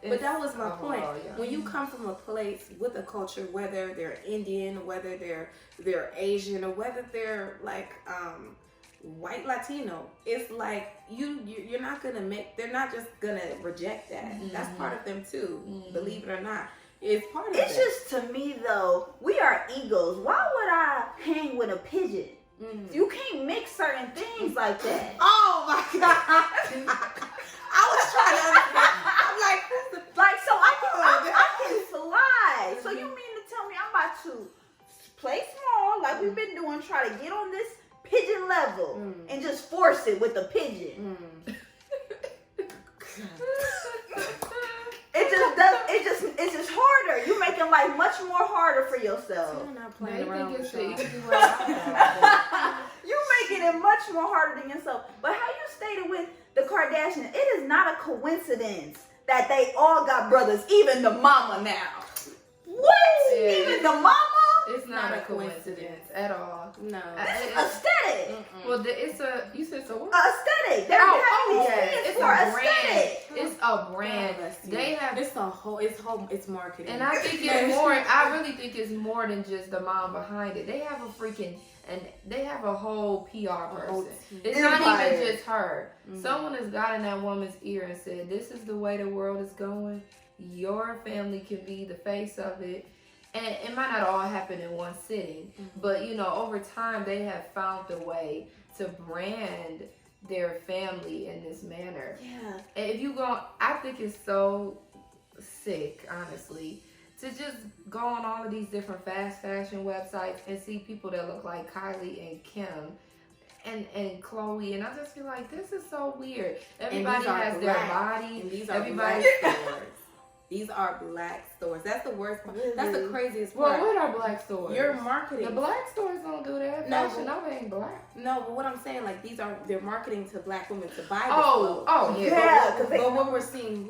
but that was my point. Yeah. When you come from a place with a culture, whether they're Indian, whether they're Asian, or whether they're like white Latino, it's like you're not gonna they're not just gonna reject that. That's part of them too, believe it or not. It's part of it. It's just, to me though, we are eagles. Why would I hang with a pigeon? You can't mix certain things like that. Oh my God. I was trying to understand. I'm like, who's the so I can fly. So you mean to tell me I'm about to play small like we've been doing, try to get on this pigeon level and just force it with the pigeon? It's just harder. You're making life much more harder for yourself. You're not playing around with You're making it much more harder than yourself. But how you stated with the Kardashians, it is not a coincidence that they all got brothers, even the mama now. What? Yeah. Even the mama? It's not a coincidence at all. No. It's aesthetic. Well, you said so what? Aesthetic. They're it's for a aesthetic. brand. It's a brand. They have it's marketing. And I think it's more. I really think it's more than just the mom behind it. They have they have a whole PR person. It's not even just her. Someone has got in that woman's ear and said, "This is the way the world is going. Your family can be the face of it." And it might not all happen in one sitting, but over time they have found a way to brand their family in this manner. Yeah. And if you go, I think it's so sick, honestly, to just go on all of these different fast fashion websites and see people that look like Kylie and Kim and Chloe, and I just feel like this is so weird. Everybody has their body. And these are black stores. These are black stores. That's the worst part. That's the craziest part. Well, what are black stores? You're marketing. The black stores don't do that. Fashion ain't black. No, but what I'm saying, like, they're marketing to black women to buy the clothes. Oh, yeah. But what we're seeing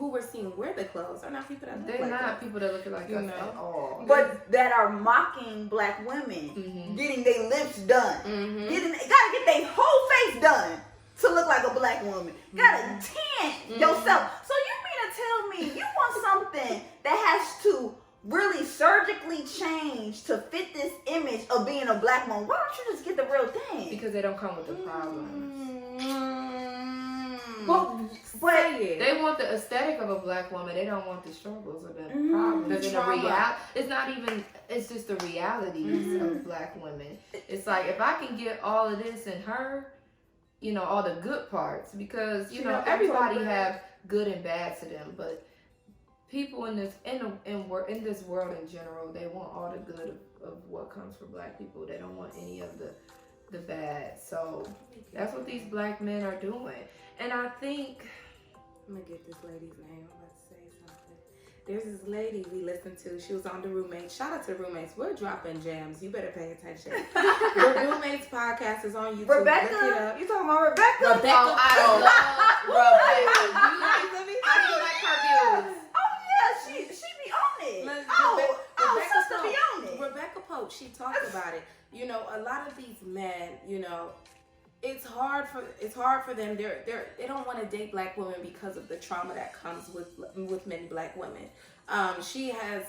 wear the clothes are not people that look like they're not us. People that look like us at all. But that are mocking black women, getting their lips done, gotta get their whole face done to look like a black woman. Gotta tan yourself. So you mean to tell me you want something that has to really surgically change to fit this image of being a black woman? Why don't you just get the real thing? Because they don't come with the problems. But they want the aesthetic of a black woman. They don't want the struggles or the problems. The trauma. It's not even. It's just the realities of black women. It's like, if I can get all of this in her, all the good parts, because everybody have good and bad to them, but people in this world in general, they want all the good of what comes from black people. They don't want any of the bad. So that's what these black men are doing. And I think I'm gonna get this lady's name. I'm about to say something. There's this lady we listened to. She was on the Roommates. Shout out to Roommates. We're dropping gems. You better pay attention. The Roommates podcast is on YouTube. Rebecca? Look it up. You talking about Rebecca? Rebecca. I do like her views. Oh yeah, she be on it. Rebecca sister be on it. Rebecca Pope, she talked about it. A lot of these men, it's hard for them. They don't want to date black women because of the trauma that comes with many black women. She has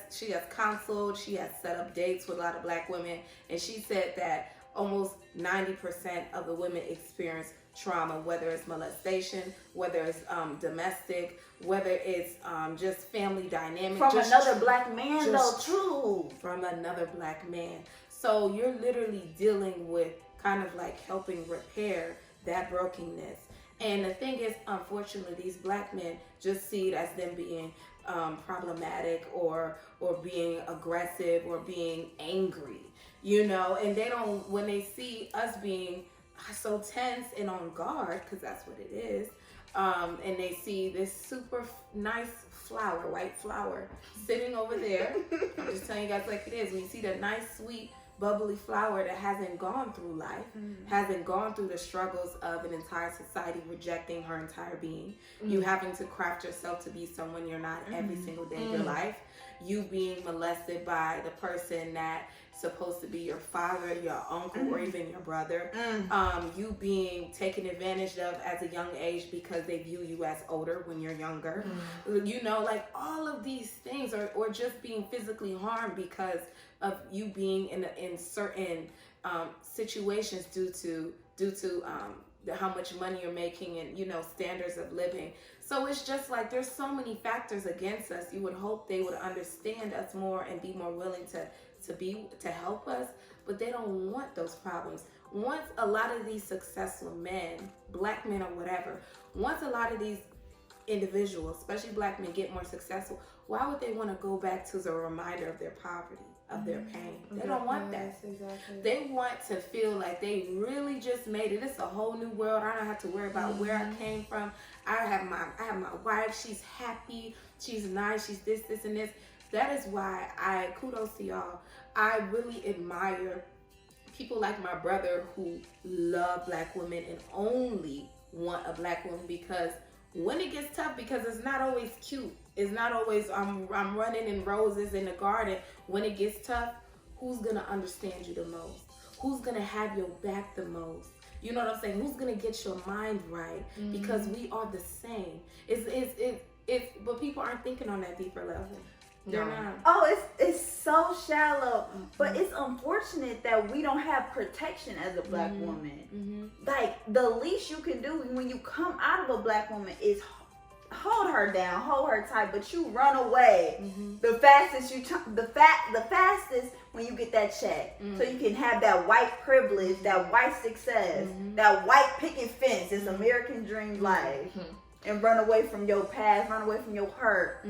counseled, she has set up dates with a lot of black women, and she said that almost 90% of the women experience trauma, whether it's molestation, whether it's domestic, whether it's just family dynamic. From another black man, though, too. From another black man. So you're literally dealing with kind of like helping repair that brokenness. And the thing is, unfortunately, these black men just see it as them being problematic or being aggressive or being angry, you know, and they don't, when they see us being so tense and on guard, because that's what it is, and they see this super nice flower, white flower, sitting over there. I'm just telling you guys like it is. When you see the nice, sweet, bubbly flower that hasn't gone through life, hasn't gone through the struggles of an entire society rejecting her entire being, you having to craft yourself to be someone you're not every single day of your life, you being molested by the person that supposed to be your father, your uncle, or even your brother, you being taken advantage of at a young age because they view you as older when you're younger, you know, like all of these things, or just being physically harmed because of you being in certain situations due to how much money you're making and, you know, standards of living. So it's just like there's so many factors against us. You would hope they would understand us more and be more willing to help us, but they don't want those problems. Once a lot of these successful men, black men or whatever, once a lot of these individuals, especially black men, get more successful, why would they want to go back to the reminder of their poverty, of their pain? They don't want that. Exactly. They want to feel like they really just made it. It's a whole new world. I don't have to worry about where I came from. I have my wife. She's happy. She's nice. She's this, and this. That is why kudos to y'all. I really admire people like my brother who love black women and only want a black woman, because when it gets tough, because it's not always cute. It's not always I'm running in roses in the garden. When it gets tough, who's gonna understand you the most? Who's gonna have your back the most? You know what I'm saying? Who's gonna get your mind right? Because we are the same. But people aren't thinking on that deeper level. They're not. Oh, it's so shallow. But it's unfortunate that we don't have protection as a black woman. Like, the least you can do when you come out of a black woman is hold her down, hold her tight, but you run away the fastest the fastest when you get that check. So you can have that white privilege, that white success, that white picket fence, this American dream life, and run away from your past, run away from your hurt.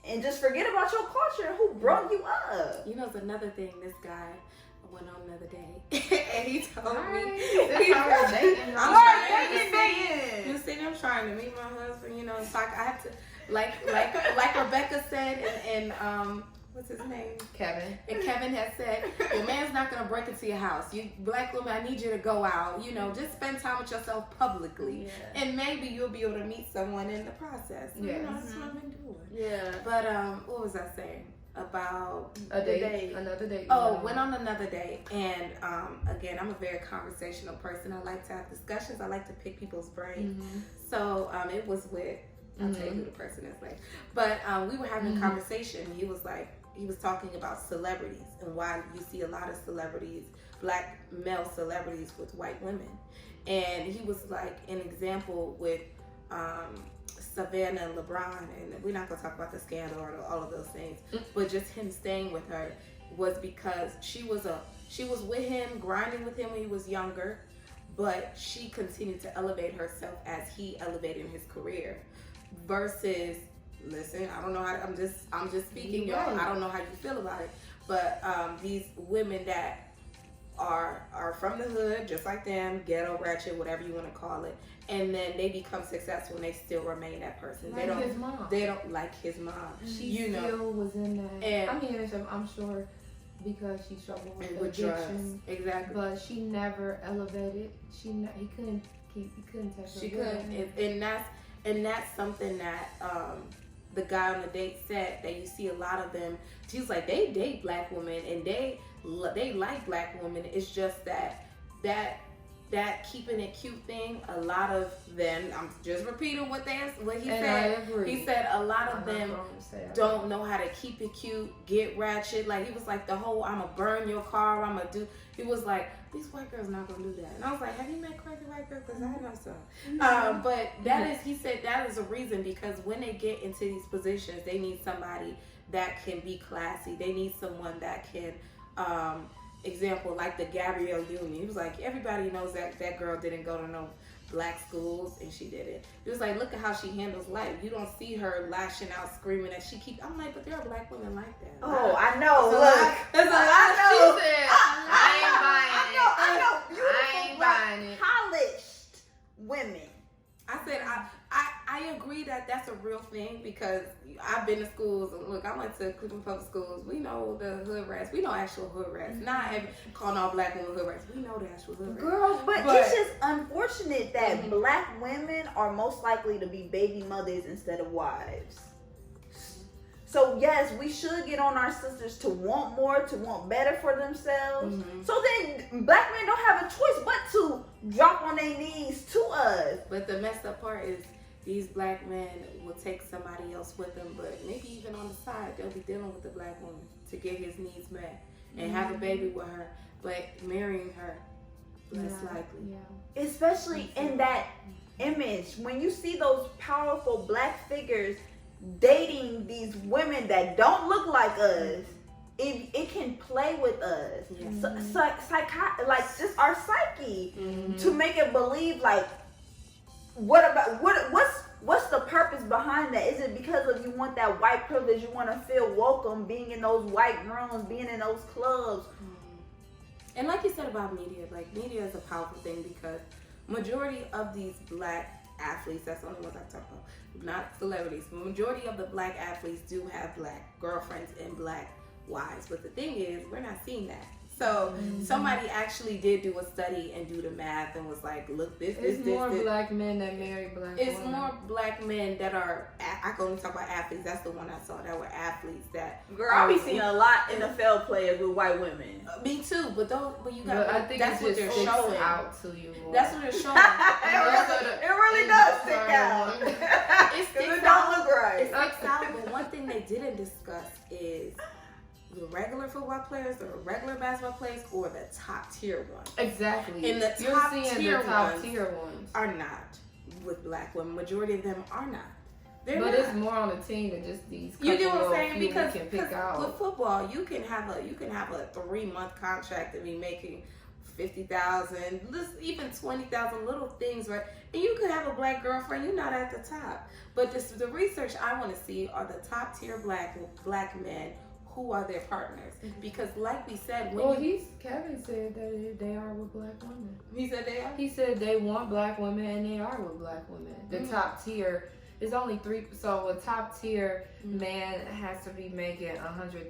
And just forget about your culture and who brought you up. You know, it's another thing. This guy went on another date, and he told me, dating. You see, I'm trying to meet my husband. You know, it's like I have to, like Rebecca said, and what's his name? Kevin. And Kevin has said, your man's not gonna break into your house. You black woman, I need you to go out. You know, just spend time with yourself publicly, and maybe you'll be able to meet someone in the process. You know, that's what I've been doing. Yeah. But what was I saying about another date? Oh, went on another date, and again, I'm a very conversational person. I like to have discussions. I like to pick people's brains. So it was with, I'll tell you who the person is like, but we were having a conversation. He was talking about celebrities and why you see a lot of celebrities, black male celebrities with white women, and he was like an example with Savannah and LeBron, and we're not gonna talk about the scandal or all of those things, but just him staying with her was because she was with him, grinding with him when he was younger, but she continued to elevate herself as he elevated his career. Versus, listen, I don't know how I'm just speaking, y'all. I don't know how you feel about it, but these women that are from the hood, just like them, ghetto, ratchet, whatever you want to call it, and then they become successful and they still remain that person. Like his mom. They don't like his mom. She still was in that. And I mean, I'm sure because she struggled with addiction, drugs. Exactly. But she never elevated. He couldn't take her. She couldn't, and that's something that the guy on the date said, that you see a lot of them. She's like, they date black women and they like black women. It's just that keeping it cute thing, a lot of them, I'm just repeating what he said. He said a lot of them don't know how to keep it cute, get ratchet. Like, he was like, the whole, I'm gonna burn your car, I'm gonna do, he was like, these white girls not gonna do that. And I was like, have you met crazy white girls? Because I know some. But he said that is a reason, because when they get into these positions, they need somebody that can be classy. They need someone that can, example, like the Gabrielle Union. He was like, everybody knows that girl didn't go to no black schools, and she did it. It was like, look at how she handles life. You don't see her lashing out, screaming that she keep. I'm like, but there are black women like that. Oh, I know. There's a lot. I know. She said, I ain't buying it. I know. Beautiful, I ain't buying it. polished women. I said I agree that that's a real thing, because I've been to schools. Look, I went to Cleveland Public Schools. We know the hood rats. We know actual hood rats. Not calling all black women hood rats. We know the actual hood rats. Girls, but it's just unfortunate that black women are most likely to be baby mothers instead of wives. So yes, we should get on our sisters to want more, to want better for themselves. So then black men don't have a choice but to drop on their knees to us. But the messed up part is these black men will take somebody else with them, but maybe even on the side, they'll be dealing with the black woman to get his needs met and have a baby with her, but marrying her, less likely. Yeah. Especially in that image, when you see those powerful black figures dating these women that don't look like us, it can play with us. Like just our psyche to make it believe like, what's the purpose behind that? Is it because of you want that white privilege, you want to feel welcome being in those white rooms, being in those clubs? And like you said about media, like media is a powerful thing, because majority of these black athletes, that's the only ones I talk about, not celebrities, the majority of the black athletes do have black girlfriends and black wives. But the thing is, we're not seeing that. So somebody actually did do a study and do the math and was like, look, this. More black men that marry black women. It's more black men that are, I can only talk about athletes. That's the one I saw that were athletes that. Girl, I be seeing a lot NFL players with white women. Me too, but you got. I think that's what they're showing out to you. More. That's what they're showing. It really does stick out. It don't look right. It sticks out, but one thing they didn't discuss is the regular football players, the regular basketball players, or the top tier ones. Exactly. And the You're top seeing tier the top ones tier ones are not with black women. Majority of them are not. They're but not. It's more on the team than just these. You get what I'm saying? Few Because can pick out. with football, you can have a 3-month contract and be making $50,000, even $20,000, little things, right? And you could have a black girlfriend. You're not at the top. But the research I want to see are the top tier black men. Who are their partners? Because like we said, Kevin said that they are with black women. He said they are? He said they want black women and they are with black women. The top tier is only 3. So a top tier man has to be making $100,000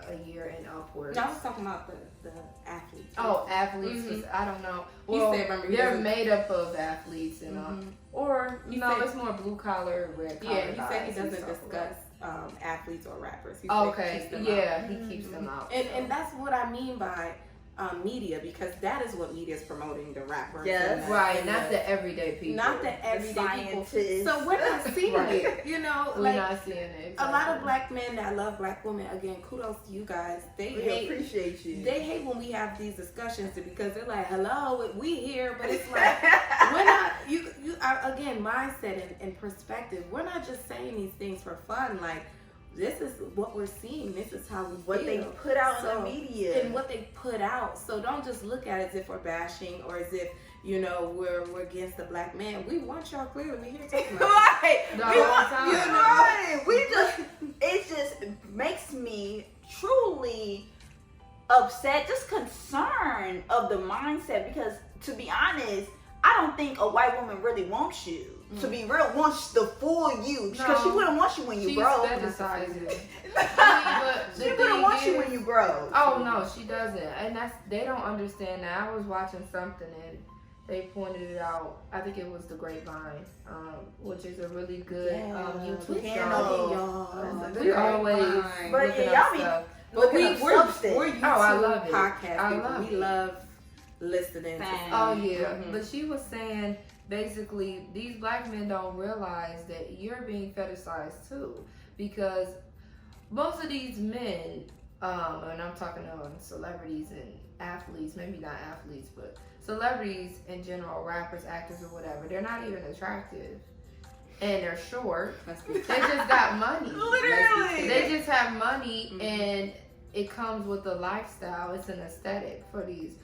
a year and upwards. No, I was talking about the athletes. Oh, athletes. I don't know. Well, they're made up of athletes and or it's more blue collar, red collar. Yeah, he said he doesn't discuss athletes or rappers. He keeps them out. And that's what I mean by media, because that is what media is promoting, the rappers. Yes. Right, not the everyday people. Not the everyday people. Scientists. So we're not seeing it, We're not seeing it. Exactly. A lot of black men that love black women, again, kudos to you guys. We appreciate you. They hate when we have these discussions because they're like, hello, we here, but it's like, we're not, again, mindset and perspective. We're not just saying these things for fun. Like, this is what we're seeing. This is how we what feel. They put out in the media. And what they put out. So don't just look at it as if we're bashing or as if, we're against the black man. We want y'all clearly. We're here talking about right. it. It just makes me truly upset, just concerned of the mindset, because to be honest, I don't think a white woman really wants you. To be real, wants the full you, because she wouldn't want you when you grow. She fetishizes. She wouldn't want you when you grow. Oh no, she doesn't, and they don't understand that. I was watching something and they pointed it out. I think it was The Grapevine, which is a really good YouTube channel. We always looking up stuff. But we're YouTube I love it. Podcast. We love listening. Oh yeah, but she was saying, basically, these black men don't realize that you're being fetishized too, because most of these men, and I'm talking on celebrities and athletes, maybe not athletes, but celebrities in general, rappers, actors, or whatever, they're not even attractive. And they're short. They just got money. Literally. They just have money, and it comes with a lifestyle. It's an aesthetic for these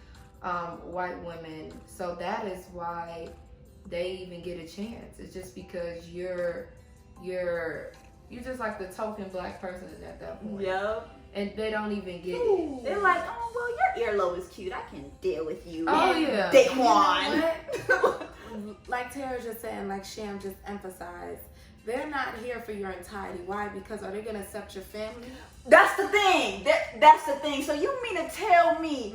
white women. So that is why they even get a chance. It's just because you're just like the token black person at that point. Yep. And they don't even get it. They're like, oh, well, your earlobe is cute. I can deal with you. Oh, yeah. Daquan. You know what? Like Tara just said, and like Sham just emphasized, they're not here for your entirety. Why? Because are they going to accept your family? That's the thing. That's the thing. So you mean to tell me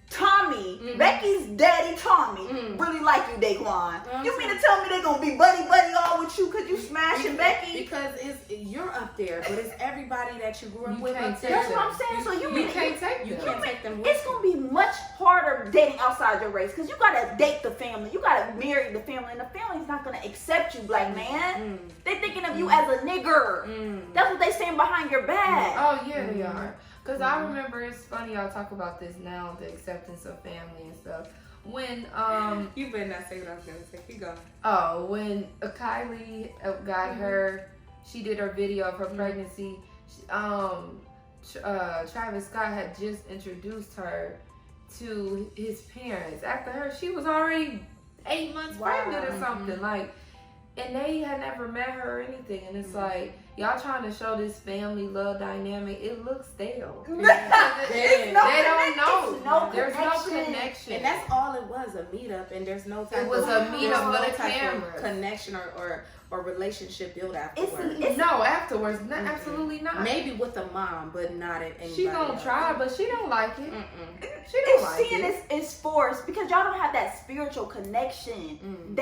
Tommy, Becky's daddy Tommy, really like you, Daquan? You mean to tell me they gonna be buddy all with you because you smashing Becky? Because you're up there, but it's everybody that you grew up with up there. That's what I'm saying. So you can't take you can't take them with it's gonna be much harder dating outside your race because you gotta date the family, you gotta marry the family, and the family's not gonna accept you, black man. They thinking of you as a nigger. That's what they saying behind your back. Oh yeah, they are. Because I remember, it's funny y'all talk about this now, the acceptance of family and stuff. When, you better not say what I was going to say. Keep going. Oh, when Kylie got she did her video of her pregnancy, Travis Scott had just introduced her to his parents. After her, she was already 8 months pregnant or something. Like, and they had never met her or anything. And it's like, y'all trying to show this family love dynamic. It looks stale. They don't know. There's no connection. And that's all it was, a meetup. And there's no type it was a meetup with a camera. Connection or relationship built afterwards. No, afterwards. Absolutely not. Maybe with a mom, but not at anybody She gonna else. try, but she don't like it. She It's don't like seeing it. It's forced because y'all don't have that spiritual connection.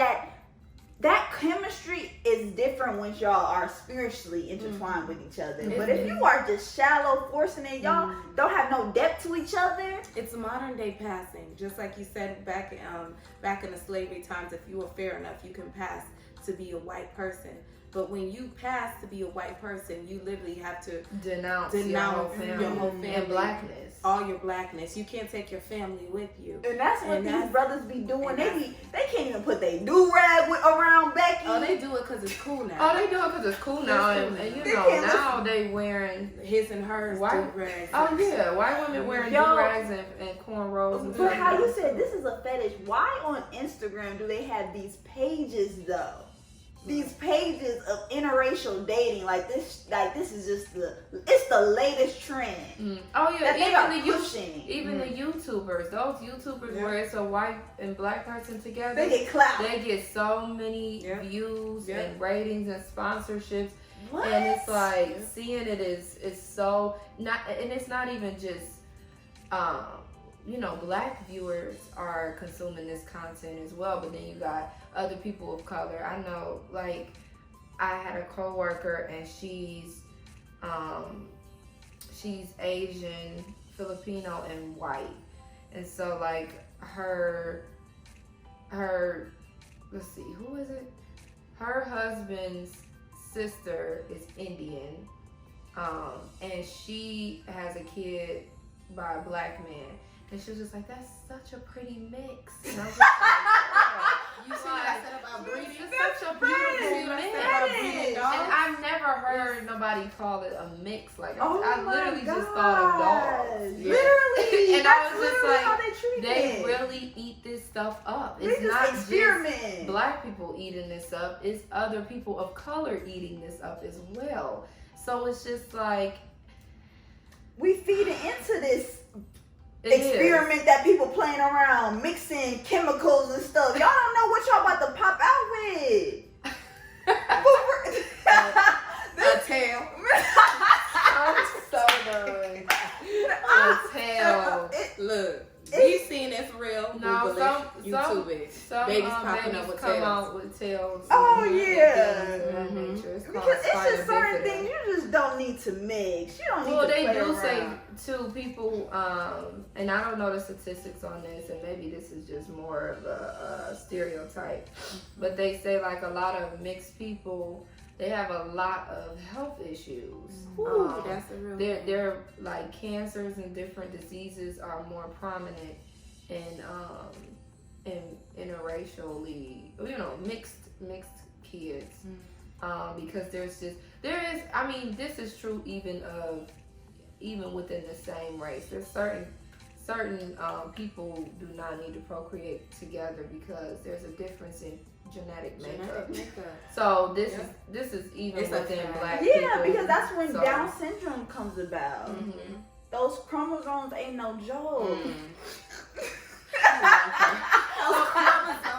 That chemistry is different when y'all are spiritually intertwined with each other. But if you are just shallow, forcing it, y'all don't have no depth to each other. It's modern day passing. Just like you said back in the slavery times, if you were fair enough, you can pass to be a white person. But when you pass to be a white person, you literally have to denounce your whole family and blackness. All your blackness. You can't take your family with you. And that's what these brothers be doing. They can't even put their do-rag around Becky. Oh, they do it because it's cool now. Oh, they do it because it's cool now. And you know, now they wearing his and hers do-rags. Oh, yeah. White women wearing do-rags and cornrows and stuff. But how you said this is a fetish. Why on Instagram do they have these pages, though? These pages of interracial dating, like this is just it's the latest trend. Oh yeah, even the YouTubers, those YouTubers where it's a white and black person together, they get clout. They get so many views and ratings and sponsorships. What? And it's like seeing it is so not, and it's not even just black viewers are consuming this content as well, but then you got other people of color. I know, like, I had a coworker and she's Asian, Filipino, and white. And so like her let's see, who is it? Her husband's sister is Indian. And she has a kid by a black man. And she was just like, that's such a pretty mix. And I was just like, you see what I said about breeding? It's such a beautiful mix. And I've never heard nobody call it a mix. Like, I literally just thought of dogs. Literally. And I was just like, how they really eat this stuff up. It's just not experiment. Just black people eating this up. It's other people of color eating this up as well. So it's just like, we feed into this experiment that people playing around, mixing chemicals and stuff. Y'all don't know what y'all about to pop out with. A tail. I'm so done. A tail. Look, we've seen it's real. No, YouTube it. Babies popping up with tails. Out with tails. Oh yeah. It's because it's just certain things you just don't need to mix. You don't need to play around. Well, they do say too, people, and I don't know the statistics on this, and maybe this is just more of a stereotype, but they say like a lot of mixed people, they have a lot of health issues. Ooh, that's a real they're like cancers and different diseases are more prominent in interracially, mixed kids. Because this is true even within the same race. There's certain people do not need to procreate together because there's a difference in genetic makeup. Genetic makeup. So this Yeah. is even It's a within fact. black Yeah, people. because that's when So- Down syndrome comes about. Mhm. Those chromosomes ain't no joke.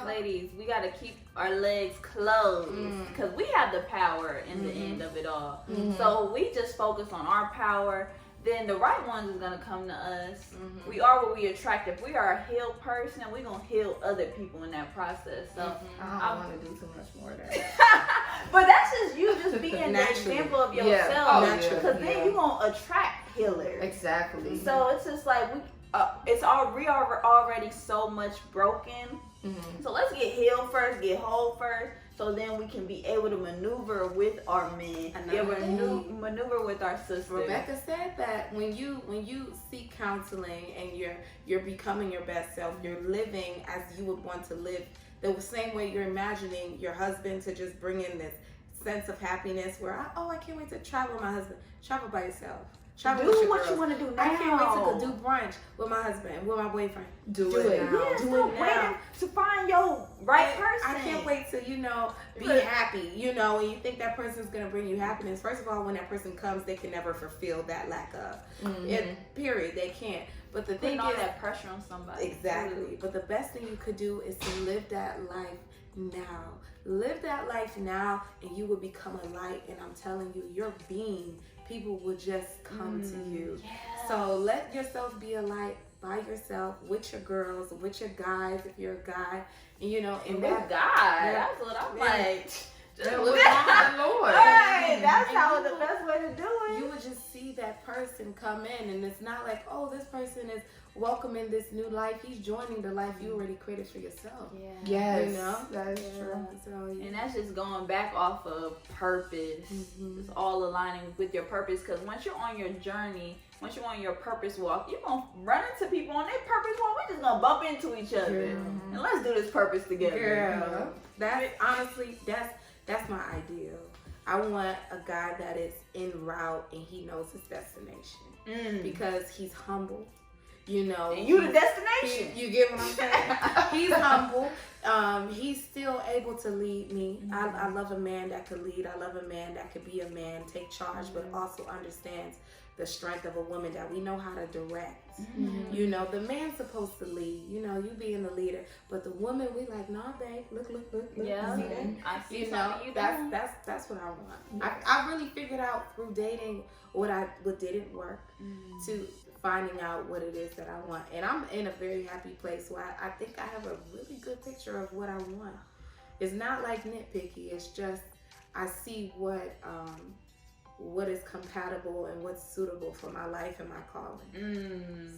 Ladies, we gotta keep our legs closed because we have the power in the end of it all. So we just focus on our power. Then the right ones is gonna come to us. We are what we attract. If we are a healed person, we gonna heal other people in that process. So, I don't want to do too much more of that. but that's just you just being the Naturally. example of Yeah. yourself. Oh, Naturally. Because then yeah. you gonna attract healers. Exactly. So it's just like we are already so much broken. So let's get healed first, get whole first, so then we can be able to maneuver with our men, maneuver with our sisters. Rebecca said that when you seek counseling and you're becoming your best self, you're living as you would want to live, the same way you're imagining your husband to just bring in this sense of happiness where I can't wait to travel with my husband. Travel by yourself. Travel Do with your what girls. you want to do now. I can't wait to go do brunch with my husband, with my boyfriend. Do it now. Yeah, Do stop it now. waiting to find your right person. I can't wait to, be happy, and you think that person's going to bring you happiness. First of all, when that person comes, they can never fulfill that lack of. Period. They can't. But the thing Putting all is, that pressure on somebody. exactly. But the best thing you could do is to live that life now. Live that life now, and you will become a light. And I'm telling you, your being, people will just come to you. Yeah. So let yourself be a light by yourself, with your girls, with your guys, if you're a guy, and With God, Yeah. that's what I'm Yeah. like. Just Yeah, look with at the Lord. Right, that's And how you the will- best way to do it. you would just see that person come in, and it's not like, oh, this person is welcoming this new life. He's joining the life you already created for yourself. Yes, That is true. So, And that's just going back off of purpose. It's all aligning with your purpose. Because once you're on your journey, once you're on your purpose walk, you're going to run into people on their purpose walk. We're just going to bump into each other. And let's do this purpose together. Girl, that's honestly, that's my ideal. I want a guy that is en route and he knows his destination because he's humble. And you the destination. You get what I'm saying? He's humble. He's still able to lead me. I love a man that could lead. I love a man that could be a man, take charge, but also understands the strength of a woman, that we know how to direct. The man's supposed to lead. You being the leader, but the woman, we like, nah, babe, look. Yeah, See that? I see something you doing. That's what I want. I really figured out through dating what didn't work to finding out what it is that I want, and I'm in a very happy place where I think I have a really good picture of what I want. It's not like nitpicky. It's just I see what is compatible and what's suitable for my life and my calling.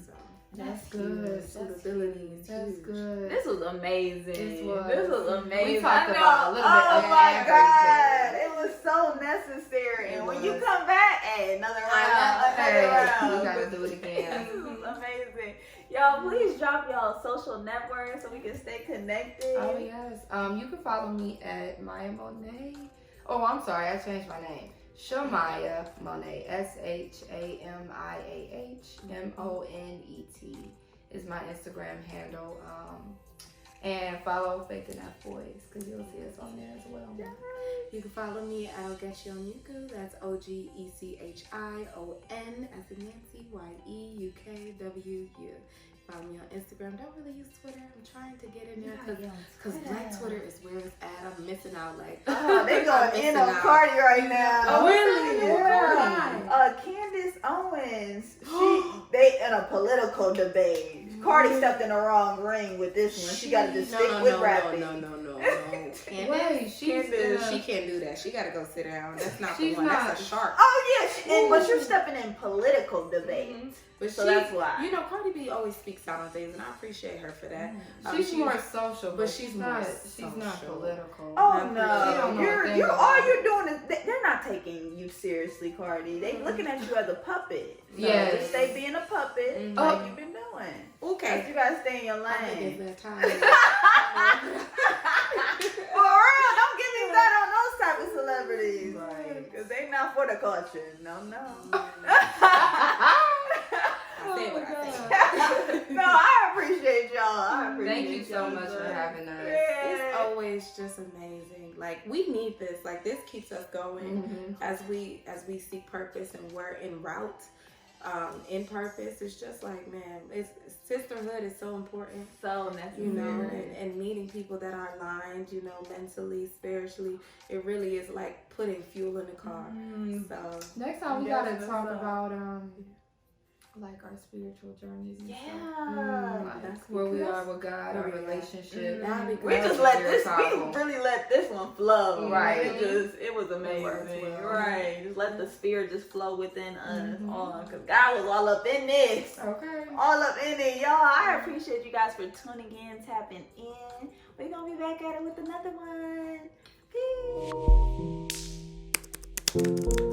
So That's good. suitability is That's huge. good. This was amazing. This was amazing. We talked I know. about a little bit Oh of my everything. God. It was so necessary. It And when was. you come back, hey, another round. Hey, Another we round. gotta do it again. This was amazing. Y'all, please drop y'all social networks so we can stay connected. Oh yes. You can follow me at Maya Monet. Oh, I'm sorry, I changed my name. Shamaya Monet. SHAMIAHMONET is my Instagram handle. And follow Faithnfboys because you'll see us on there as well. You can follow me at Okachi on YouTube. That's OGECHION as in Nancy, YEUKWU. Follow me on Instagram. Don't really use Twitter. I'm trying to get in there because Black Twitter is where it's at. I'm missing out. Like, Oh, they going in missing on out. Cardi right now. Oh, really? Yeah. Candace Owens, they in a political debate. Cardi stepped in the wrong ring with this one. She got to just stick with rapping. No. Wait, Candace, she can't do that. She got to go sit down. That's not the one. That's a shark. Oh yeah, but you're stepping in political debate. But So that's why. Cardi B always speaks out on things, and I appreciate her for that. She's more social, but she's not. more She's not social. political. Oh She don't no, know a thing you're all about you're doing is they're not taking you seriously, Cardi. They looking at you as a puppet. So Yes. just stay being a puppet like you've been doing. Okay. You gotta stay in your I think lane. it's that time. For real, don't get me started on those type of celebrities. Right. Cause they not for the culture. No. I say what I say. No, I appreciate y'all. Thank you so much for having us. It's always it's just amazing. Like, we need this. Like, this keeps us going as we seek purpose, and we're en route in purpose. It's just like, man, sisterhood is so important. So necessary. You know, and meeting people that are aligned, you know, mentally, spiritually. It really is like putting fuel in the car. So next time we gotta talk about like our spiritual journeys and stuff. That's where we are with God, our relationship. We just let this. We really let this one flow. Right. It was amazing. Right. Just let the spirit just flow within us. Because God was all up in this. Okay. All up in it, y'all. I appreciate you guys for tuning in, tapping in. We're gonna be back at it with another one. Peace.